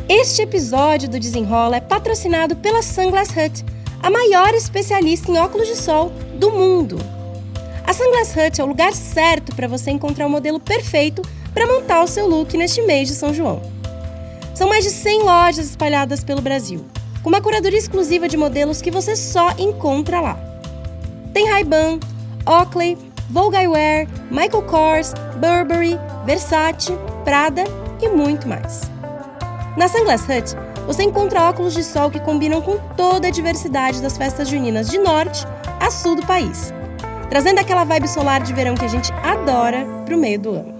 Este episódio do Desenrola é patrocinado pela Sunglass Hut, a maior especialista em óculos de sol do mundo. A Sunglass Hut é o lugar certo para você encontrar o modelo perfeito para montar o seu look neste mês de São João. São mais de 100 lojas espalhadas pelo Brasil, com uma curadoria exclusiva de modelos que você só encontra lá. Tem Ray-Ban, Oakley, Vogue Eyewear, Michael Kors, Burberry, Versace, Prada e muito mais. Na Sunglass Hut, você encontra óculos de sol que combinam com toda a diversidade das festas juninas de norte a sul do país, trazendo aquela vibe solar de verão que a gente adora para o meio do ano.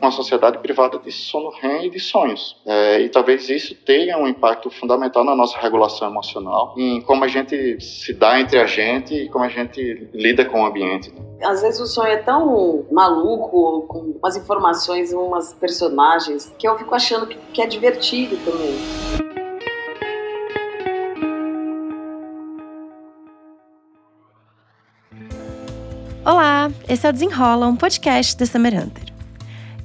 Uma sociedade privada de sono REM e de sonhos. E talvez isso tenha um impacto fundamental na nossa regulação emocional, em como a gente se dá entre a gente e como a gente lida com o ambiente. Às vezes o sonho é tão maluco, com umas informações, umas personagens, que eu fico achando que é divertido também. Olá, esse é o Desenrola, um podcast da Summer Hunter.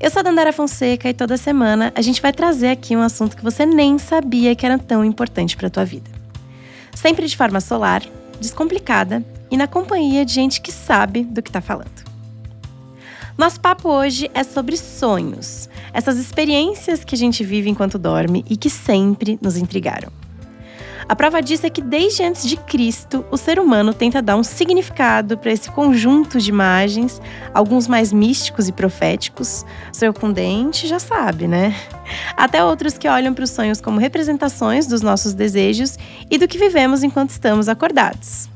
Eu sou a Dandara Fonseca e toda semana a gente vai trazer aqui um assunto que você nem sabia que era tão importante para a tua vida. Sempre de forma solar, descomplicada e na companhia de gente que sabe do que está falando. Nosso papo hoje é sobre sonhos, essas experiências que a gente vive enquanto dorme e que sempre nos intrigaram. A prova disso é que desde antes de Cristo, o ser humano tenta dar um significado para esse conjunto de imagens, alguns mais místicos e proféticos. Sonho com dente, já sabe, né? Até outros que olham para os sonhos como representações dos nossos desejos e do que vivemos enquanto estamos acordados.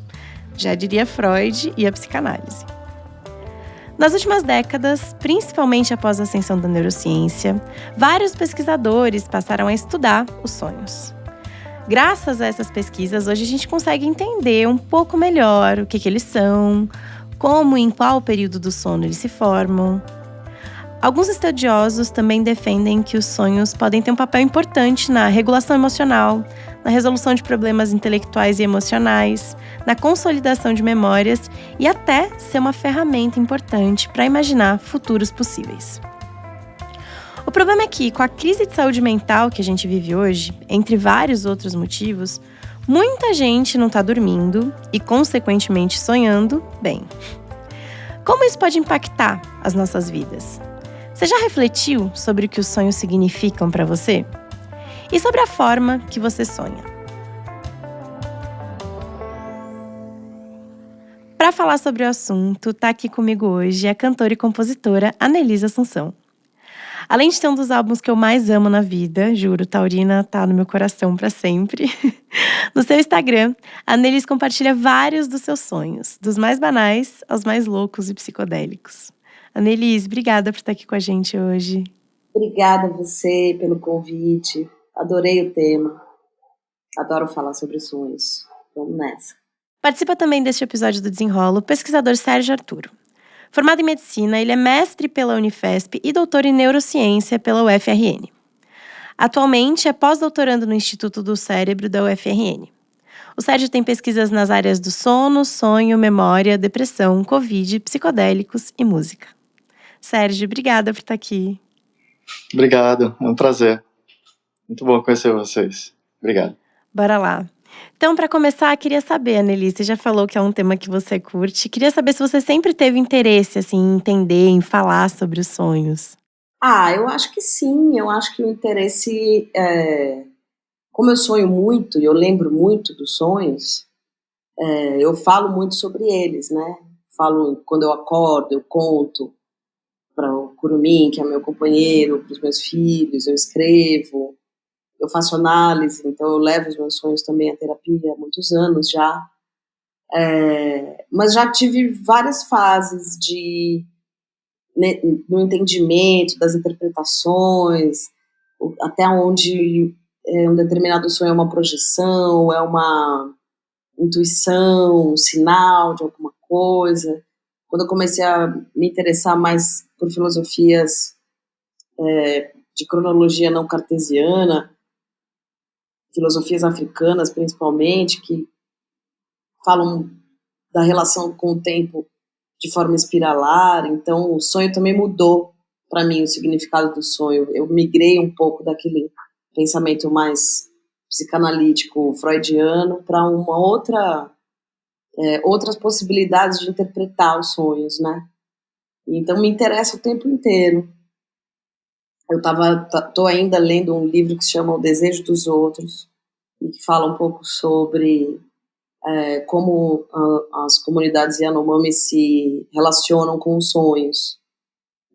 Já diria Freud e a psicanálise. Nas últimas décadas, principalmente após a ascensão da neurociência, vários pesquisadores passaram a estudar os sonhos. Graças a essas pesquisas, hoje a gente consegue entender um pouco melhor o que eles são, como e em qual período do sono eles se formam. Alguns estudiosos também defendem que os sonhos podem ter um papel importante na regulação emocional, na resolução de problemas intelectuais e emocionais, na consolidação de memórias e até ser uma ferramenta importante para imaginar futuros possíveis. O problema é que, com a crise de saúde mental que a gente vive hoje, entre vários outros motivos, muita gente não está dormindo e, consequentemente, sonhando bem. Como isso pode impactar as nossas vidas? Você já refletiu sobre o que os sonhos significam para você? E sobre a forma que você sonha? Para falar sobre o assunto, está aqui comigo hoje a cantora e compositora Anelise Assunção. Além de ter um dos álbuns que eu mais amo na vida, juro, Taurina tá no meu coração pra sempre. No seu Instagram, a Anelise compartilha vários dos seus sonhos, dos mais banais aos mais loucos e psicodélicos. Anelise, obrigada por estar aqui com a gente hoje. Obrigada a você pelo convite. Adorei o tema. Adoro falar sobre sonhos. Vamos nessa. Participa também deste episódio do Desenrola o pesquisador Sérgio Arturo. Formado em medicina, ele é mestre pela Unifesp e doutor em neurociência pela UFRN. Atualmente é pós-doutorando no Instituto do Cérebro da UFRN. O Sérgio tem pesquisas nas áreas do sono, sonho, memória, depressão, Covid, psicodélicos e música. Sérgio, obrigada por estar aqui. Obrigado, é um prazer. Muito bom conhecer vocês. Obrigado. Bora lá. Então, para começar, queria saber, Anelise, você já falou que é um tema que você curte. Queria saber se você sempre teve interesse assim, em entender, em falar sobre os sonhos. Eu acho que sim. Eu acho que o interesse, como eu sonho muito e eu lembro muito dos sonhos, eu falo muito sobre eles, né? Falo quando eu acordo, eu conto para o Curumim, que é meu companheiro, para os meus filhos, eu escrevo. Eu faço análise, então eu levo os meus sonhos também à terapia há muitos anos já. Mas já tive várias fases no entendimento das interpretações, até onde um determinado sonho é uma projeção, é uma intuição, um sinal de alguma coisa. Quando eu comecei a me interessar mais por filosofias de cronologia não cartesiana, filosofias africanas principalmente, que falam da relação com o tempo de forma espiralar, então o sonho também mudou para mim, o significado do sonho. Eu migrei um pouco daquele pensamento mais psicanalítico freudiano para outras possibilidades de interpretar os sonhos, né? Então me interessa o tempo inteiro. Eu tô ainda lendo um livro que se chama O Desejo dos Outros e que fala um pouco sobre como as comunidades Yanomami se relacionam com os sonhos.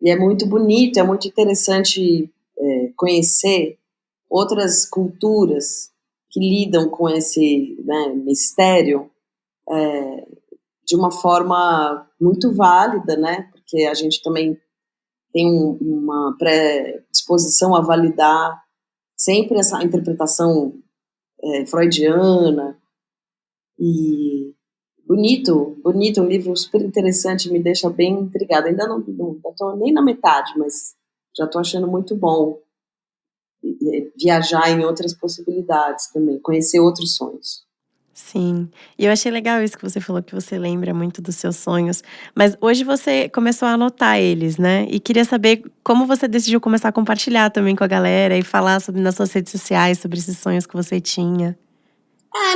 E é muito bonito, é muito interessante conhecer outras culturas que lidam com esse, né, mistério de uma forma muito válida, né? Porque a gente também tem uma predisposição a validar sempre essa interpretação freudiana. E bonito, um livro super interessante, me deixa bem intrigada. Ainda não estou nem na metade, mas já estou achando muito bom viajar em outras possibilidades também, conhecer outros sonhos. Sim, e eu achei legal isso que você falou, que você lembra muito dos seus sonhos, mas hoje você começou a anotar eles, né? E queria saber como você decidiu começar a compartilhar também com a galera e falar nas suas redes sociais sobre esses sonhos que você tinha.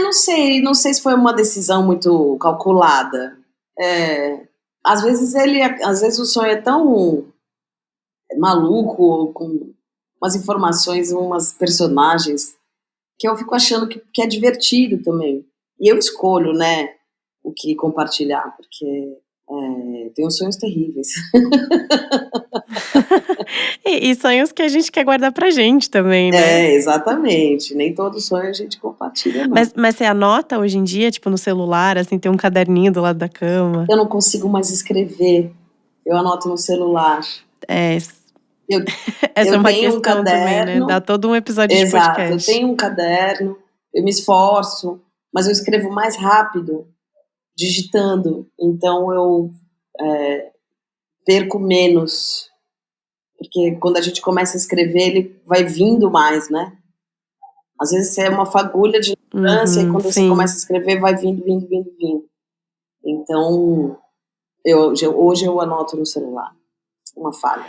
Não sei se foi uma decisão muito calculada. Às vezes o sonho é tão maluco, com umas informações, umas personagens, que eu fico achando que é divertido também. E eu escolho, né, o que compartilhar, porque tenho sonhos terríveis. E sonhos que a gente quer guardar pra gente também, né? Exatamente. Nem todo sonho a gente compartilha, não. Mas você anota hoje em dia, tipo, no celular, assim, tem um caderninho do lado da cama? Eu não consigo mais escrever. Eu anoto no celular. Essa é uma tenho questão um caderno, também, né? Dá todo um episódio exato, de podcast. Eu tenho um caderno, eu me esforço, mas eu escrevo mais rápido, digitando. Então eu perco menos. Porque quando a gente começa a escrever, ele vai vindo mais, né? Às vezes é uma fagulha de lembrança e quando você começa a escrever, vai vindo. Então, hoje eu anoto no celular. Uma falha.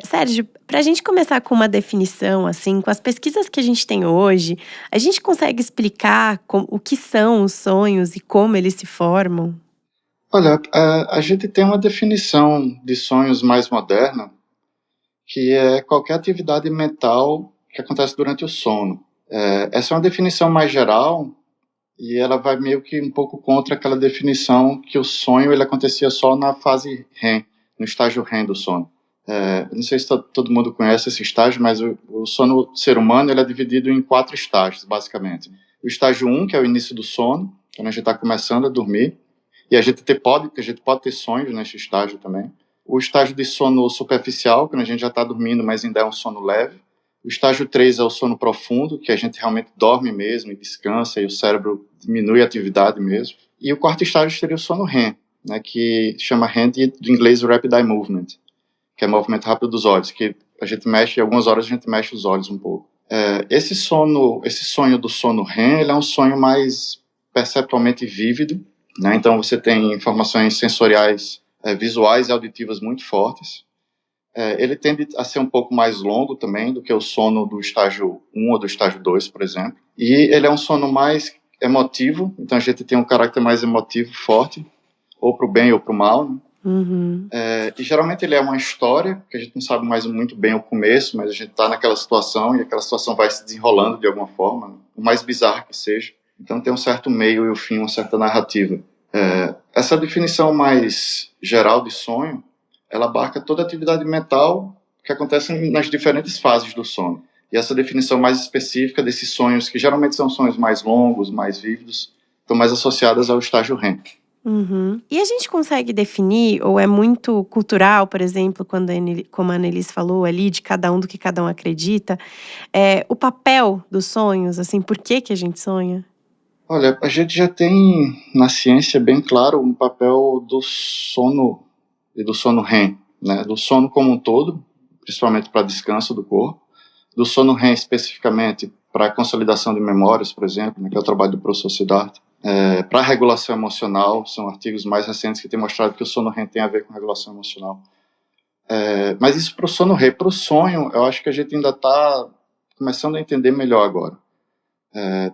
Sérgio, pra gente começar com uma definição, assim, com as pesquisas que a gente tem hoje, a gente consegue explicar o que são os sonhos e como eles se formam? Olha, a gente tem uma definição de sonhos mais moderna, que é qualquer atividade mental que acontece durante o sono. Essa é uma definição mais geral e ela vai meio que um pouco contra aquela definição que o sonho ele acontecia só na fase REM, no estágio REM do sono. Não sei se todo mundo conhece esse estágio, mas o sono do ser humano ele é dividido em 4 estágios, basicamente. O estágio 1, que é o início do sono, quando a gente está começando a dormir, e a gente pode ter sonhos nesse estágio também. O estágio de sono superficial, quando a gente já está dormindo, mas ainda é um sono leve. O estágio 3 é o sono profundo, que a gente realmente dorme mesmo e descansa, e o cérebro diminui a atividade mesmo. E o 4º estágio seria o sono REM, né, que chama REM do inglês Rapid Eye Movement, que é movimento rápido dos olhos, que a gente mexe, algumas horas a gente mexe os olhos um pouco. Esse sonho do sono REM, ele é um sonho mais perceptualmente vívido, né? Então você tem informações sensoriais, visuais e auditivas muito fortes. Ele tende a ser um pouco mais longo também do que o sono do estágio 1 ou do estágio 2, por exemplo. E ele é um sono mais emotivo, então a gente tem um caráter mais emotivo forte, ou para o bem ou para o mal, né? Uhum. E geralmente ele é uma história, que a gente não sabe mais muito bem o começo, mas a gente está naquela situação e aquela situação vai se desenrolando de alguma forma, né? O mais bizarro que seja. Então tem um certo meio e o fim, uma certa narrativa. Essa definição mais geral de sonho, ela abarca toda a atividade mental que acontece nas diferentes fases do sono. E essa definição mais específica desses sonhos, que geralmente são sonhos mais longos, mais vívidos, estão mais associadas ao estágio REM. Uhum. E a gente consegue definir, ou é muito cultural, por exemplo, como a Annelise falou ali, de cada um do que cada um acredita, o papel dos sonhos, assim, por que a gente sonha? Olha, a gente já tem na ciência bem claro um papel do sono e do sono REM, né? Do sono como um todo, principalmente para descanso do corpo, do sono REM especificamente para consolidação de memórias, por exemplo, né, que é o trabalho do professor Siddhartha, para regulação emocional, são artigos mais recentes que têm mostrado que o sono REM tem a ver com regulação emocional. Mas isso para o sono REM. Para o sonho, eu acho que a gente ainda está começando a entender melhor agora.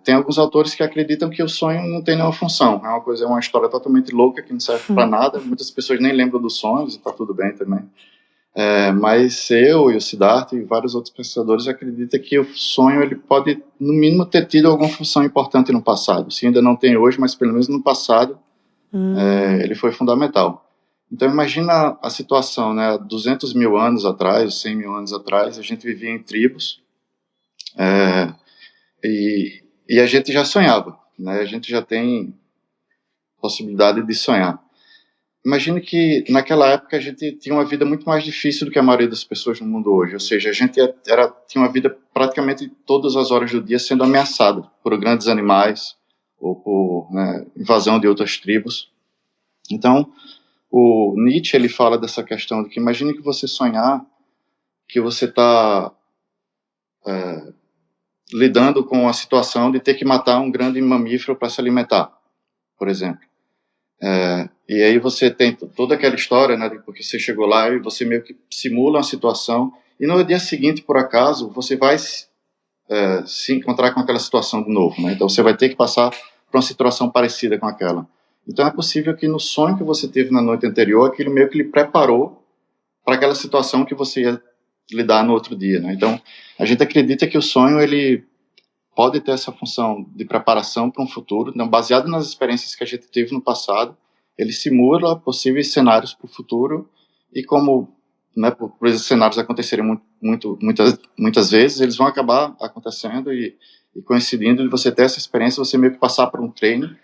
Tem alguns autores que acreditam que o sonho não tem nenhuma função. É uma história totalmente louca que não serve para nada. Muitas pessoas nem lembram dos sonhos e está tudo bem também. Mas eu e o Siddhartha e vários outros pesquisadores acreditam que o sonho ele pode, no mínimo, ter tido alguma função importante no passado. Se ainda não tem hoje, mas pelo menos no passado, ele foi fundamental. Então imagina a situação, né? 200 mil anos atrás, 100 mil anos atrás, a gente vivia em tribos e a gente já sonhava, né? A gente já tem possibilidade de sonhar. Imagine que naquela época a gente tinha uma vida muito mais difícil do que a maioria das pessoas no mundo hoje. Ou seja, a gente tinha uma vida praticamente todas as horas do dia sendo ameaçada por grandes animais ou por invasão de outras tribos. Então, o Nietzsche ele fala dessa questão de que imagine que você sonhar que você está lidando com a situação de ter que matar um grande mamífero para se alimentar, por exemplo. E aí você tem toda aquela história, né, porque você chegou lá e você meio que simula uma situação e no dia seguinte, por acaso, você vai se encontrar com aquela situação de novo, né? Então você vai ter que passar por uma situação parecida com aquela. Então é possível que no sonho que você teve na noite anterior, aquilo meio que lhe preparou para aquela situação que você ia lidar no outro dia, né? Então a gente acredita que o sonho ele pode ter essa função de preparação para um futuro, então, baseado nas experiências que a gente teve no passado, ele simula possíveis cenários para o futuro e como, né, por esses cenários acontecerem muitas vezes, eles vão acabar acontecendo e coincidindo de você ter essa experiência, você meio que passar por um treino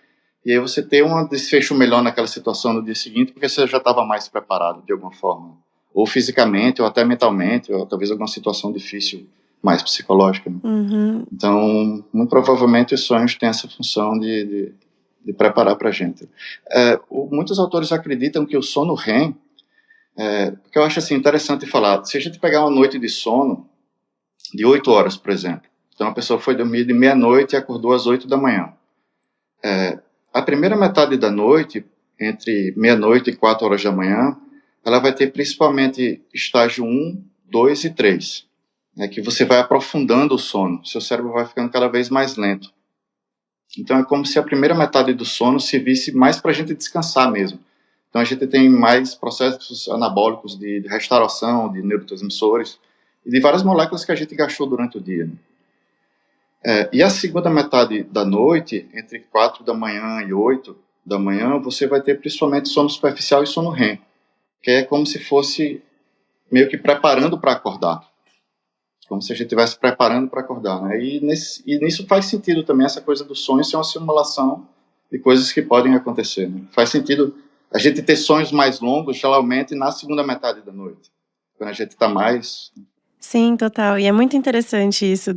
e aí você ter um desfecho melhor naquela situação no dia seguinte, porque você já estava mais preparado de alguma forma, ou fisicamente, ou até mentalmente, ou talvez alguma situação difícil mais psicológica. Né? Uhum. Então, muito provavelmente os sonhos têm essa função de preparar para a gente. Muitos autores acreditam que o sono REM, porque eu acho assim, interessante falar, se a gente pegar uma noite de sono de 8 horas, por exemplo, então a pessoa foi dormir de meia-noite e acordou às 8 da manhã. A primeira metade da noite, entre meia-noite e 4 horas da manhã, ela vai ter principalmente estágio 1, 2 e 3. Que você vai aprofundando o sono, seu cérebro vai ficando cada vez mais lento. Então é como se a primeira metade do sono servisse mais para a gente descansar mesmo. Então a gente tem mais processos anabólicos de restauração, de neurotransmissores e de várias moléculas que a gente gastou durante o dia. E a segunda metade da noite, entre 4 da manhã e 8 da manhã, você vai ter principalmente sono superficial e sono REM, que é como se fosse meio que preparando para acordar. Como se a gente estivesse preparando para acordar, né? E nisso faz sentido também essa coisa do sonho ser uma simulação de coisas que podem acontecer. Né? Faz sentido a gente ter sonhos mais longos, geralmente, na segunda metade da noite, quando a gente está mais... Sim, total. E é muito interessante isso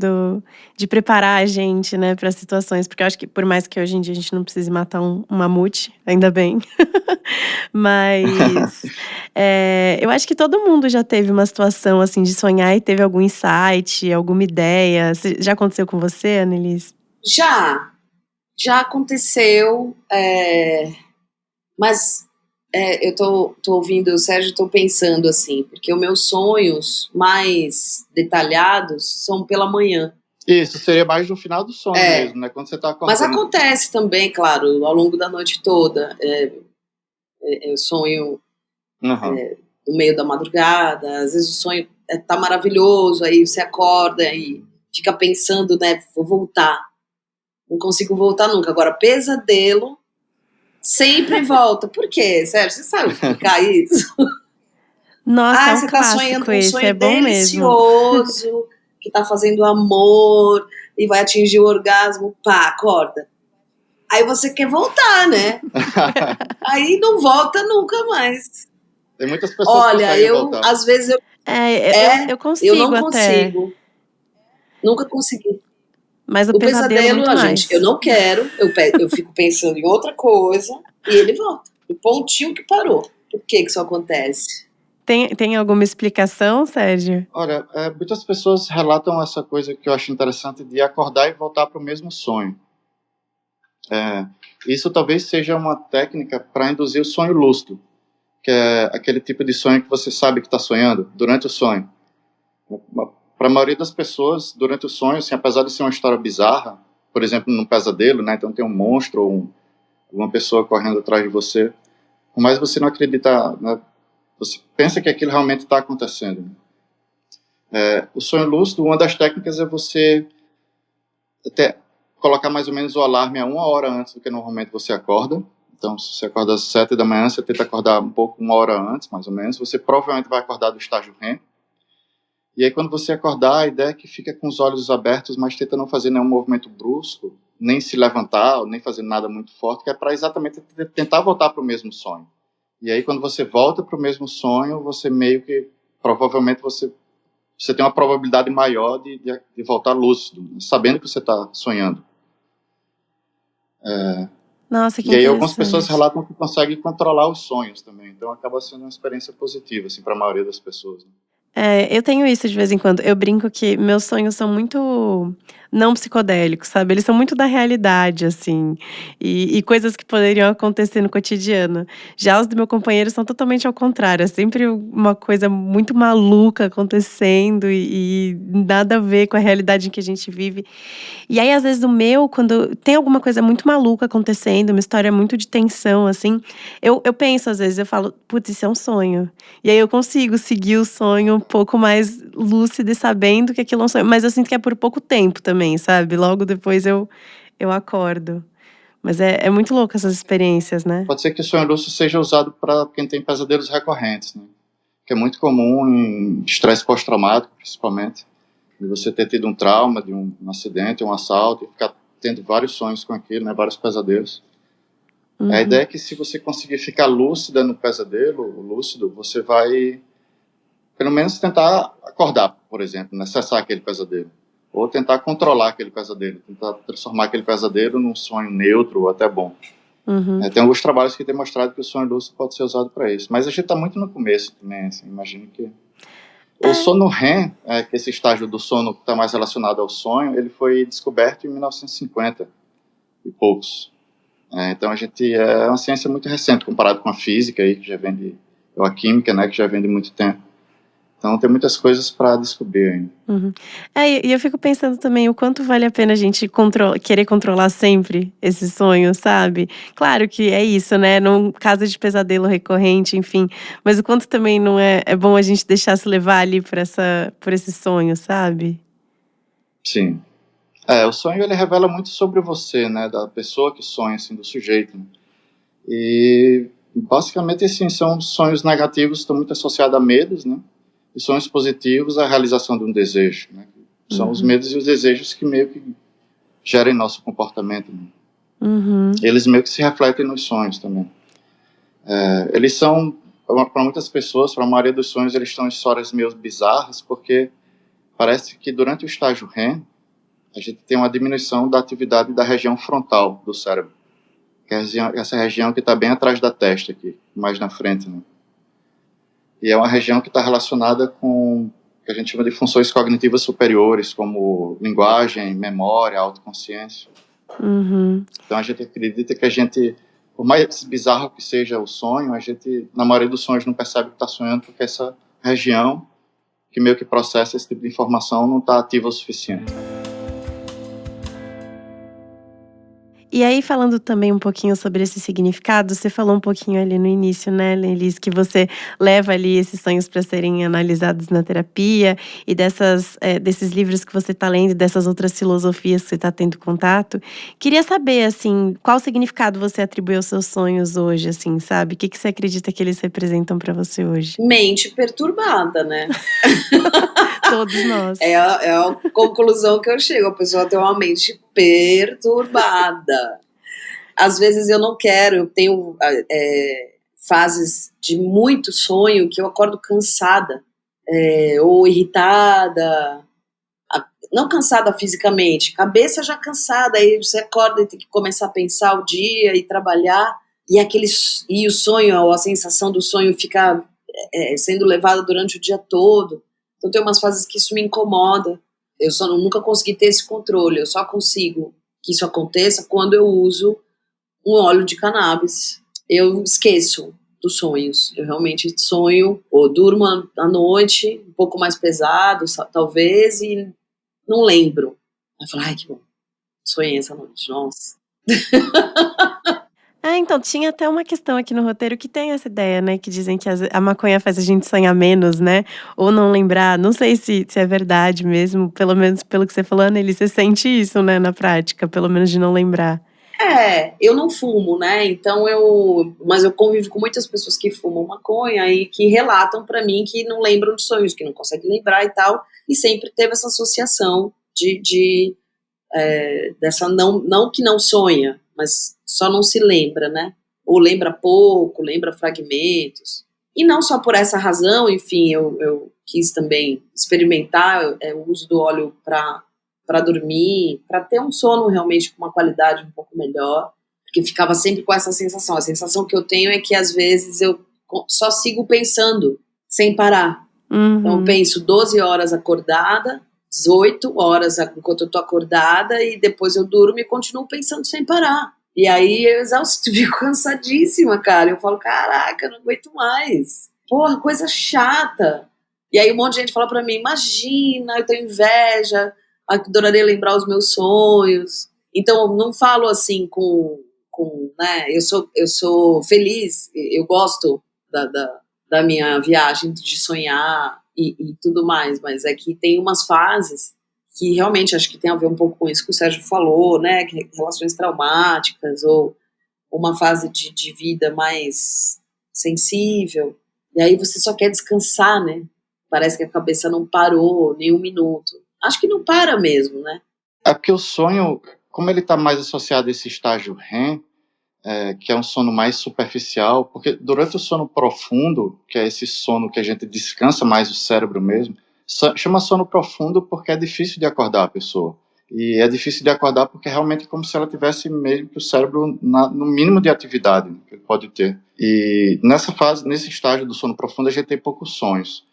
de preparar a gente, né, para situações, porque eu acho que por mais que hoje em dia a gente não precise matar um mamute, ainda bem, mas eu acho que todo mundo já teve uma situação assim de sonhar e teve algum insight, alguma ideia. Já aconteceu com você, Annelise? Já aconteceu, mas eu tô ouvindo o Sérgio e tô pensando assim, porque os meus sonhos mais detalhados são pela manhã. Isso, seria mais no final do sonho mesmo, né? Quando você tá acordando. Mas acontece também, claro, ao longo da noite toda. Eu sonho no meio da madrugada, às vezes o sonho tá maravilhoso, aí você acorda e fica pensando, né, vou voltar. Não consigo voltar nunca. Agora, pesadelo sempre volta. Por quê, Sérgio? Você sabe explicar isso? Nossa, é um você clássico tá sonhando um esse, sonho é bom delicioso, mesmo. que tá fazendo amor e vai atingir o orgasmo, pá, acorda. Aí você quer voltar, né? Aí não volta nunca mais. Tem muitas pessoas que conseguem voltar. Às vezes eu consigo eu não até. consigo. Nunca consegui. Mas o pesadelo muito mais. Gente, eu não quero, eu fico pensando em outra coisa e ele volta. O pontinho que parou. Por que isso acontece? Tem alguma explicação, Sérgio? Olha, muitas pessoas relatam essa coisa que eu acho interessante de acordar e voltar para o mesmo sonho. Isso talvez seja uma técnica para induzir o sonho lúcido, que é aquele tipo de sonho que você sabe que está sonhando durante o sonho. Para a maioria das pessoas, durante o sonho, assim, apesar de ser uma história bizarra, por exemplo, num pesadelo, né, então tem um monstro ou uma pessoa correndo atrás de você, por mais você não acreditar, né, você pensa que aquilo realmente está acontecendo. O sonho lúcido, uma das técnicas é você até colocar mais ou menos o alarme a 1 hora antes do que normalmente você acorda. Então, se você acorda às 7 da manhã, você tenta acordar um pouco 1 hora antes, mais ou menos. Você provavelmente vai acordar do estágio REM. E aí, quando você acordar, a ideia é que fica com os olhos abertos, mas tenta não fazer nenhum movimento brusco, nem se levantar, nem fazer nada muito forte, que é para exatamente tentar voltar para o mesmo sonho. E aí, quando você volta para o mesmo sonho, você meio que, provavelmente, você tem uma probabilidade maior de voltar lúcido, sabendo que você está sonhando. Nossa, que E aí algumas pessoas interessante. relatam que conseguem controlar os sonhos também. Então acaba sendo uma experiência positiva, assim, para a maioria das pessoas. Né? Eu tenho isso de vez em quando. Eu brinco que meus sonhos são muito não psicodélicos, sabe? Eles são muito da realidade, assim, e coisas que poderiam acontecer no cotidiano. Já os do meu companheiro são totalmente ao contrário, é sempre uma coisa muito maluca acontecendo e nada a ver com a realidade em que a gente vive. E aí, às vezes, o meu, quando tem alguma coisa muito maluca acontecendo, uma história muito de tensão, assim, eu penso, às vezes, eu falo, putz, isso é um sonho. E aí eu consigo seguir o sonho um pouco mais lúcido e sabendo que aquilo é um sonho. Mas eu sinto que é por pouco tempo também, sabe? Logo depois eu acordo. Mas é muito louco essas experiências, né? Pode ser que o sonho lúcido seja usado para quem tem pesadelos recorrentes, né? Que é muito comum em estresse pós-traumático, principalmente. De você ter tido um trauma, de um acidente, um assalto, e ficar tendo vários sonhos com aquilo, né? Vários pesadelos. A ideia é que se você conseguir ficar lúcida no pesadelo, lúcido, você vai, pelo menos, tentar acordar, por exemplo, né? Cessar aquele pesadelo. Ou tentar controlar aquele pesadelo, tentar transformar aquele pesadelo num sonho neutro ou até bom. Tem alguns trabalhos que têm mostrado que o sonho lúcido pode ser usado para isso. Mas a gente está muito no começo também, assim, imagino que... O sono REM, que é esse estágio do sono que está mais relacionado ao sonho, ele foi descoberto em 1950 e poucos. Então a gente é uma ciência muito recente comparado com a física aí, que já vem de, ou a química, né, que já vem de muito tempo. Então tem muitas coisas para descobrir ainda. E eu fico pensando também o quanto vale a pena a gente querer controlar sempre esse sonho, sabe? Claro que é isso, né? Num caso de pesadelo recorrente, enfim. Mas o quanto também não é bom a gente deixar se levar ali por esse sonho, sabe? Sim. O sonho ele revela muito sobre você, né, da pessoa que sonha, assim, do sujeito. Né? E basicamente, assim, são sonhos negativos que estão muito associados a medos, né? E sonhos positivos à realização de um desejo, né? São os medos e os desejos que meio que gerem nosso comportamento. Né? Eles meio que se refletem nos sonhos também. Eles são, para muitas pessoas, para a maioria dos sonhos, eles são histórias meio bizarras, porque parece que durante o estágio REM, a gente tem uma diminuição da atividade da região frontal do cérebro, que é essa região que está bem atrás da testa aqui, mais na frente, né? E é uma região que está relacionada com o que a gente chama de funções cognitivas superiores, como linguagem, memória, autoconsciência. Então a gente acredita que a gente, por mais bizarro que seja o sonho, a gente, na maioria dos sonhos, não percebe que está sonhando, porque essa região que meio que processa esse tipo de informação não está ativa o suficiente. E aí, falando também um pouquinho sobre esse significado, você falou um pouquinho ali no início, né, Elis, que você leva ali esses sonhos para serem analisados na terapia e desses livros que você está lendo, dessas outras filosofias que você está tendo contato. Queria saber, assim, qual significado você atribui aos seus sonhos hoje, assim, sabe? O que você acredita que eles representam para você hoje? Mente perturbada, né? Todos nós. É a conclusão que eu chego. A pessoa tem uma mente perturbada. Às vezes eu não quero, eu tenho fases de muito sonho que eu acordo cansada, ou irritada, não cansada fisicamente, cabeça já cansada, aí você acorda e tem que começar a pensar o dia e trabalhar, e o sonho, a sensação do sonho fica sendo levada durante o dia todo. Então tem umas fases que isso me incomoda. Eu só nunca consegui ter esse controle. Eu só consigo que isso aconteça quando eu uso um óleo de cannabis. Eu esqueço dos sonhos. Eu realmente sonho, ou durmo à noite, um pouco mais pesado, talvez, e não lembro. Aí eu falo, ai, que bom, sonhei essa noite, nossa. Então, tinha até uma questão aqui no roteiro que tem essa ideia, né, que dizem que a maconha faz a gente sonhar menos, né, ou não lembrar. Não sei se é verdade mesmo, pelo menos pelo que você falou, Annelise, você sente isso, né, na prática, pelo menos de não lembrar. Eu não fumo, né? Então mas eu convivo com muitas pessoas que fumam maconha e que relatam pra mim que não lembram de sonhos, que não conseguem lembrar e tal, e sempre teve essa associação dessa não que não sonha, mas só não se lembra, né? Ou lembra pouco, lembra fragmentos. E não só por essa razão, enfim, eu quis também experimentar o uso do óleo para dormir, para ter um sono realmente com uma qualidade um pouco melhor, porque ficava sempre com essa sensação. A sensação que eu tenho é que às vezes eu só sigo pensando sem parar. Então eu penso 12 horas acordada, 18 horas enquanto eu tô acordada, e depois eu durmo e continuo pensando sem parar. E aí eu fico cansadíssima, cara. Eu falo, caraca, eu não aguento mais. Porra, coisa chata. E aí um monte de gente fala pra mim, imagina, eu tenho inveja, adoraria lembrar os meus sonhos. Então eu não falo assim né, eu sou feliz, eu gosto da minha viagem de sonhar e tudo mais, mas é que tem umas fases que realmente acho que tem a ver um pouco com isso que o Sérgio falou, né, que relações traumáticas ou uma fase de vida mais sensível, e aí você só quer descansar, né, parece que a cabeça não parou nem um minuto. Acho que não para mesmo, né? É porque o sonho, como ele está mais associado a esse estágio REM, que é um sono mais superficial, porque durante o sono profundo, que é esse sono que a gente descansa mais o cérebro mesmo, chama sono profundo porque é difícil de acordar a pessoa. E é difícil de acordar porque realmente é como se ela tivesse mesmo que o cérebro no mínimo de atividade que ele pode ter. E nessa fase, nesse estágio do sono profundo, a gente tem poucos sonhos.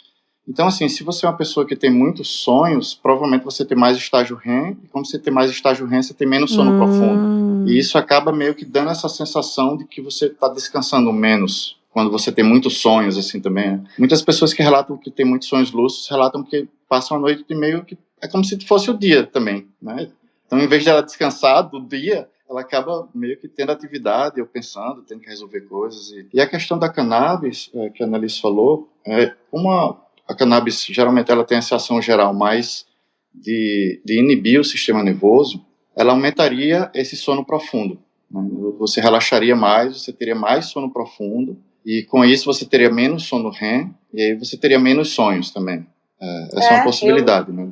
Então, assim, se você é uma pessoa que tem muitos sonhos, provavelmente você tem mais estágio REM, e como você tem mais estágio REM, você tem menos sono profundo. E isso acaba meio que dando essa sensação de que você está descansando menos, quando você tem muitos sonhos, assim, também, né? Muitas pessoas que relatam que tem muitos sonhos lúcidos, relatam que passam a noite de meio que... é como se fosse o dia também, né? Então, em vez de ela descansar do dia, ela acaba meio que tendo atividade, ou pensando, tendo que resolver coisas. E a questão da cannabis, que a Annelise falou, a cannabis, geralmente, ela tem essa ação geral mais de inibir o sistema nervoso, ela aumentaria esse sono profundo, né? Você relaxaria mais, você teria mais sono profundo, e com isso você teria menos sono REM, e aí você teria menos sonhos também. Essa é uma possibilidade, né,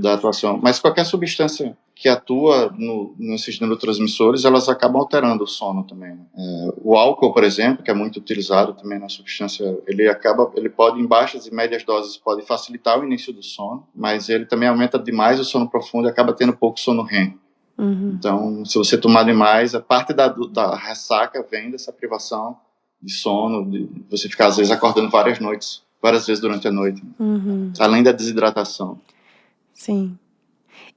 da atuação. Mas qualquer substância que atua nesses neurotransmissores, elas acabam alterando o sono também, né? O álcool, por exemplo, que é muito utilizado também na substância, ele pode, em baixas e médias doses, pode facilitar o início do sono, mas ele também aumenta demais o sono profundo e acaba tendo pouco sono REM. Então, se você tomar demais, a parte da ressaca vem dessa privação de sono, de você ficar, às vezes, acordando várias vezes durante a noite, além da desidratação. Sim.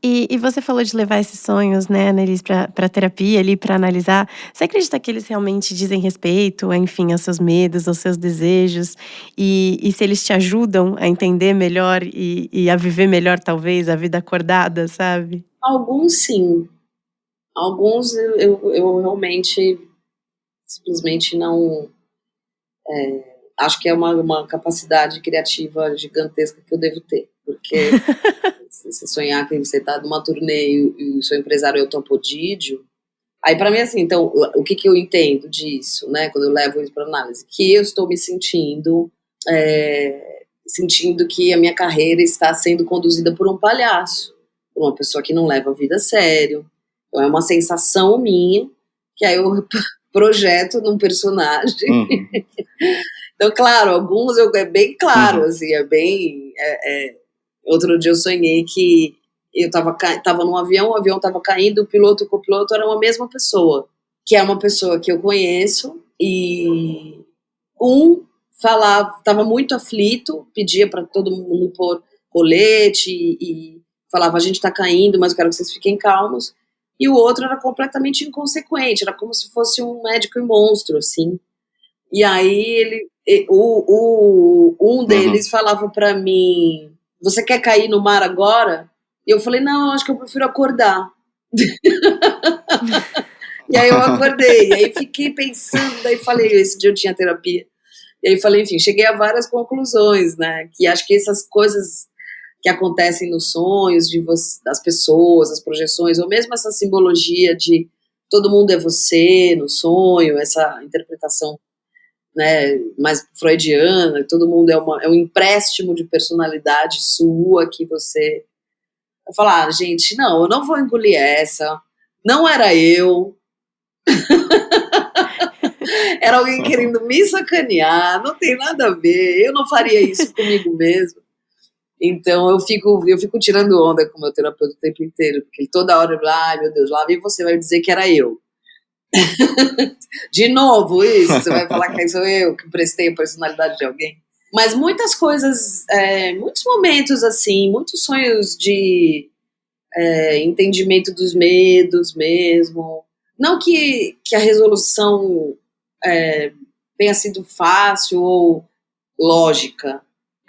E você falou de levar esses sonhos, né, Annelise, pra terapia ali, pra analisar. Você acredita que eles realmente dizem respeito, enfim, aos seus medos, aos seus desejos? E se eles te ajudam a entender melhor e a viver melhor, talvez, a vida acordada, sabe? Alguns sim. Alguns eu realmente simplesmente não... acho que é uma capacidade criativa gigantesca que eu devo ter. Porque se sonhar que você está numa turnê e o seu empresário é o Topodídio, aí para mim assim, então o que eu entendo disso, né, quando eu levo isso para análise, que eu estou me sentindo que a minha carreira está sendo conduzida por um palhaço, por uma pessoa que não leva a vida a sério. Então é uma sensação minha que aí eu projeto num personagem. Então, claro, alguns é bem claro, assim, é bem... Outro dia eu sonhei que eu tava num avião, o avião tava caindo, o piloto e o copiloto eram a mesma pessoa, que é uma pessoa que eu conheço, e tava muito aflito, pedia para todo mundo pôr colete e falava, a gente tá caindo, mas eu quero que vocês fiquem calmos. E o outro era completamente inconsequente, era como se fosse um médico e monstro, assim. E aí um deles falava pra mim, você quer cair no mar agora? E eu falei, não, acho que eu prefiro acordar. E aí eu acordei, e aí fiquei pensando, daí falei, esse dia eu tinha terapia. E aí falei, enfim, cheguei a várias conclusões, né? Que acho que essas coisas que acontecem nos sonhos das pessoas, as projeções, ou mesmo essa simbologia de todo mundo é você no sonho, essa interpretação, né, mais freudiana, todo mundo é um empréstimo de personalidade sua que você vai falar, gente, não, eu não vou engolir essa, não era eu, era alguém querendo me sacanear, não tem nada a ver, eu não faria isso comigo mesmo. Então eu fico tirando onda com o meu terapeuta o tempo inteiro, porque ele toda hora, ai meu Deus, lá vem você, vai dizer que era eu. De novo isso, você vai falar que sou eu que prestei a personalidade de alguém. Mas muitas coisas, muitos momentos assim, muitos sonhos de entendimento dos medos mesmo. Não que a resolução tenha sido fácil ou lógica,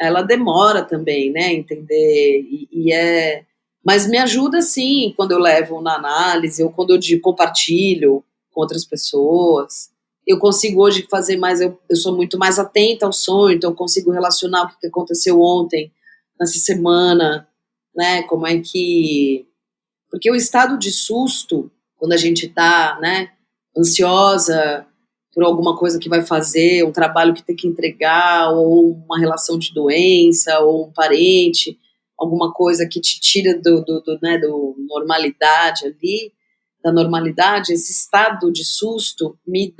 ela demora também, né, entender, mas me ajuda sim, quando eu levo na análise, ou quando eu compartilho com outras pessoas, eu consigo hoje fazer mais, eu sou muito mais atenta ao sonho, então eu consigo relacionar o que aconteceu ontem, nessa semana, né, como é que... Porque o estado de susto, quando a gente tá, né, ansiosa por alguma coisa que vai fazer, um trabalho que tem que entregar, ou uma relação de doença, ou um parente, alguma coisa que te tira do normalidade ali, da normalidade, esse estado de susto me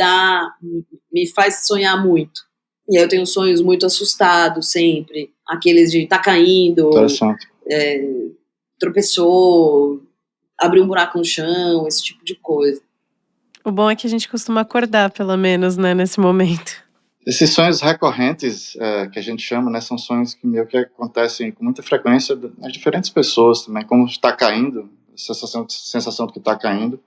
faz sonhar muito. E aí eu tenho sonhos muito assustados sempre, aqueles de tá caindo, tropeçou, abriu um buraco no chão, esse tipo de coisa. O bom é que a gente costuma acordar, pelo menos, né, nesse momento. Esses sonhos recorrentes, que a gente chama, né, são sonhos que meio que acontecem com muita frequência nas diferentes pessoas também, como está caindo, sensação de que está caindo.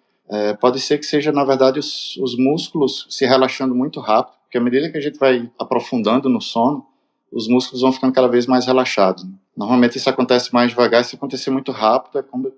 Pode ser que seja, na verdade, os músculos se relaxando muito rápido, porque à medida que a gente vai aprofundando no sono, os músculos vão ficando cada vez mais relaxados. Normalmente isso acontece mais devagar, se acontecer muito rápido, é como o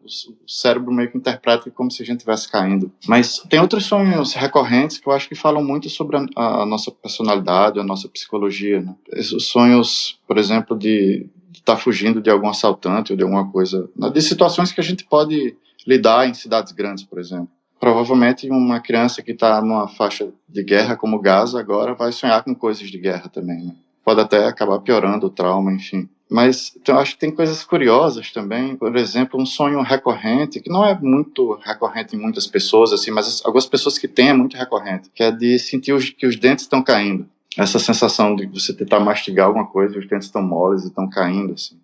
cérebro meio que interpreta como se a gente estivesse caindo. Mas tem outros sonhos recorrentes que eu acho que falam muito sobre a nossa personalidade, a nossa psicologia, né? Os sonhos, por exemplo, de estar fugindo de algum assaltante ou de alguma coisa, de situações que a gente pode lidar em cidades grandes, por exemplo. Provavelmente uma criança que está numa faixa de guerra como Gaza agora vai sonhar com coisas de guerra também, né? Pode até acabar piorando o trauma, enfim. Mas então, eu acho que tem coisas curiosas também. Por exemplo, um sonho recorrente, que não é muito recorrente em muitas pessoas, assim, mas algumas pessoas que têm é muito recorrente, que é de sentir que os dentes estão caindo. Essa sensação de você tentar mastigar alguma coisa e os dentes estão moles e estão caindo, assim.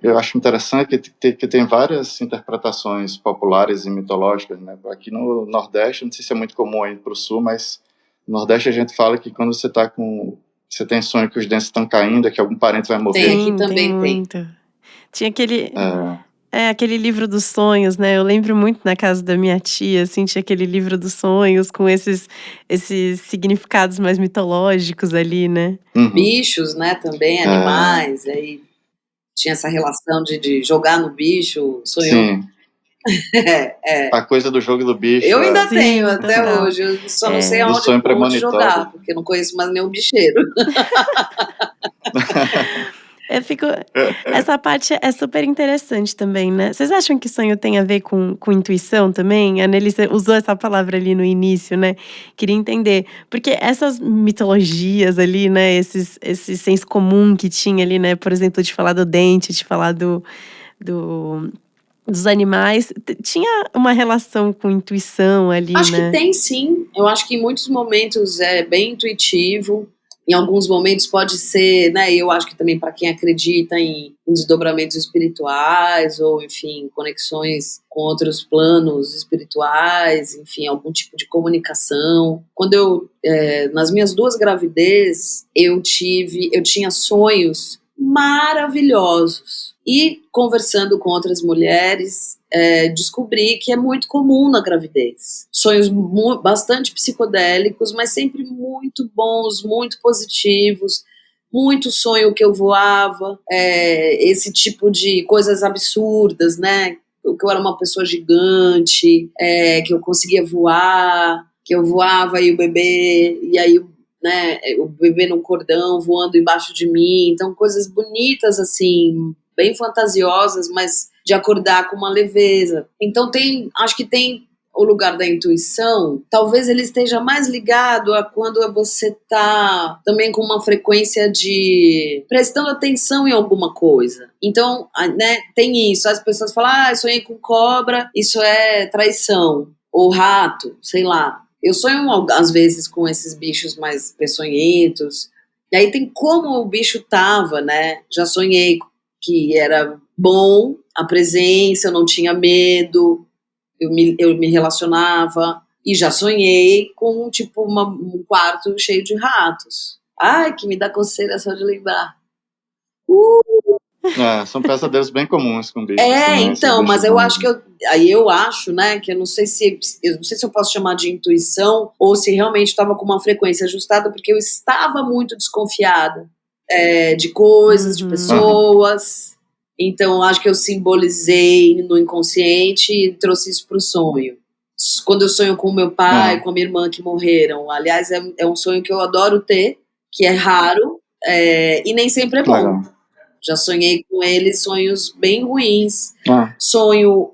Eu acho interessante que tem várias interpretações populares e mitológicas, né? Aqui no Nordeste, não sei se é muito comum aí para o Sul, mas no Nordeste a gente fala que quando você tem sonho que os dentes estão caindo, é que algum parente vai morrer. Tem, aqui também tem. Muito. Tinha aquele livro dos sonhos, né? Eu lembro muito na casa da minha tia, assim, tinha aquele livro dos sonhos com esses significados mais mitológicos ali, né? Uhum. Bichos, né? Também, animais, aí tinha essa relação de jogar no bicho, sonhou. Sim. A coisa do jogo do bicho. Eu ainda tenho até hoje, eu só não sei onde jogar, porque eu não conheço mais nenhum bicheiro. Essa parte é super interessante também, né? Vocês acham que sonho tem a ver com intuição também? A Annelise usou essa palavra ali no início, né? Queria entender. Porque essas mitologias ali, né? Esse senso comum que tinha ali, né? Por exemplo, de falar do dente, de falar dos animais, tinha uma relação com intuição ali, acho né? Acho que tem, sim. Eu acho que em muitos momentos é bem intuitivo. Em alguns momentos pode ser, né? Eu acho que também para quem acredita em desdobramentos espirituais ou, enfim, conexões com outros planos espirituais, enfim, algum tipo de comunicação. Quando nas minhas 2 gravidezes, eu tinha sonhos maravilhosos. E conversando com outras mulheres, descobri que é muito comum na gravidez. Sonhos bastante psicodélicos, mas sempre muito bons, muito positivos. Muito sonho que eu voava, esse tipo de coisas absurdas, né? Que eu era uma pessoa gigante, que eu conseguia voar, que eu voava e o bebê, e aí, né, o bebê num cordão voando embaixo de mim. Então, coisas bonitas, assim, bem fantasiosas, mas de acordar com uma leveza. Então, acho que tem o lugar da intuição, talvez ele esteja mais ligado a quando você está também com uma frequência de prestando atenção em alguma coisa. Então, né, tem isso. As pessoas falam, sonhei com cobra, isso é traição. Ou rato, sei lá. Eu sonho, às vezes, com esses bichos mais peçonhentos. E aí tem como o bicho tava, né? Já sonhei que era bom a presença, eu não tinha medo. Eu me relacionava e já sonhei com, tipo, um quarto cheio de ratos. Ai, que me dá coceira só de lembrar. São pesadelos bem comuns com bichos também. Então, mas eu acho que eu acho, né, que eu não sei se eu posso chamar de intuição ou se realmente estava com uma frequência ajustada, porque eu estava muito desconfiada de coisas, de pessoas. Então, acho que eu simbolizei no inconsciente e trouxe isso para o sonho. Quando eu sonho com o meu pai, com a minha irmã que morreram, aliás, é um sonho que eu adoro ter, que é raro, e nem sempre é bom. Legal. Já sonhei com eles sonhos bem ruins. Sonho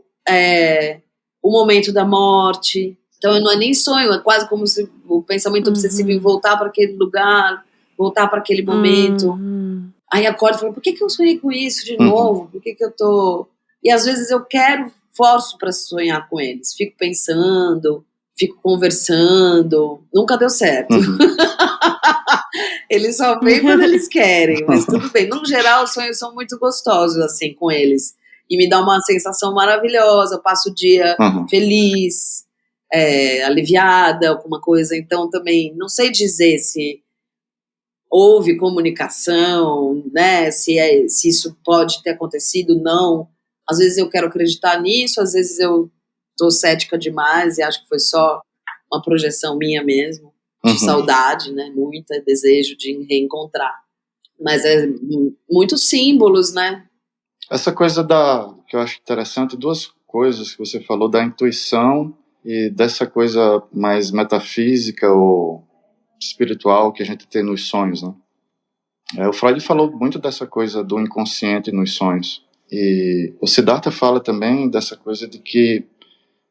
o momento da morte. Então, não é nem sonho, é quase como se o pensamento obsessivo em voltar para aquele lugar, voltar para aquele momento. Aí acordo e falo, por que eu sonhei com isso de novo? Por que eu tô... E às vezes eu forço para sonhar com eles. Fico pensando, fico conversando. Nunca deu certo. Eles só vêm quando eles querem, mas tudo bem. No geral, os sonhos são muito gostosos, assim, com eles. E me dá uma sensação maravilhosa. Eu passo o dia feliz, aliviada, alguma coisa. Então, também, não sei dizer se houve comunicação, né? Se isso pode ter acontecido, não. Às vezes eu quero acreditar nisso, às vezes eu tô cética demais e acho que foi só uma projeção minha mesmo, de saudade, né? Muita desejo de reencontrar. Mas é muitos símbolos, né? Essa coisa que eu acho interessante, duas coisas que você falou, da intuição e dessa coisa mais metafísica ou espiritual que a gente tem nos sonhos, né? O Freud falou muito dessa coisa do inconsciente nos sonhos. E o Siddhartha fala também dessa coisa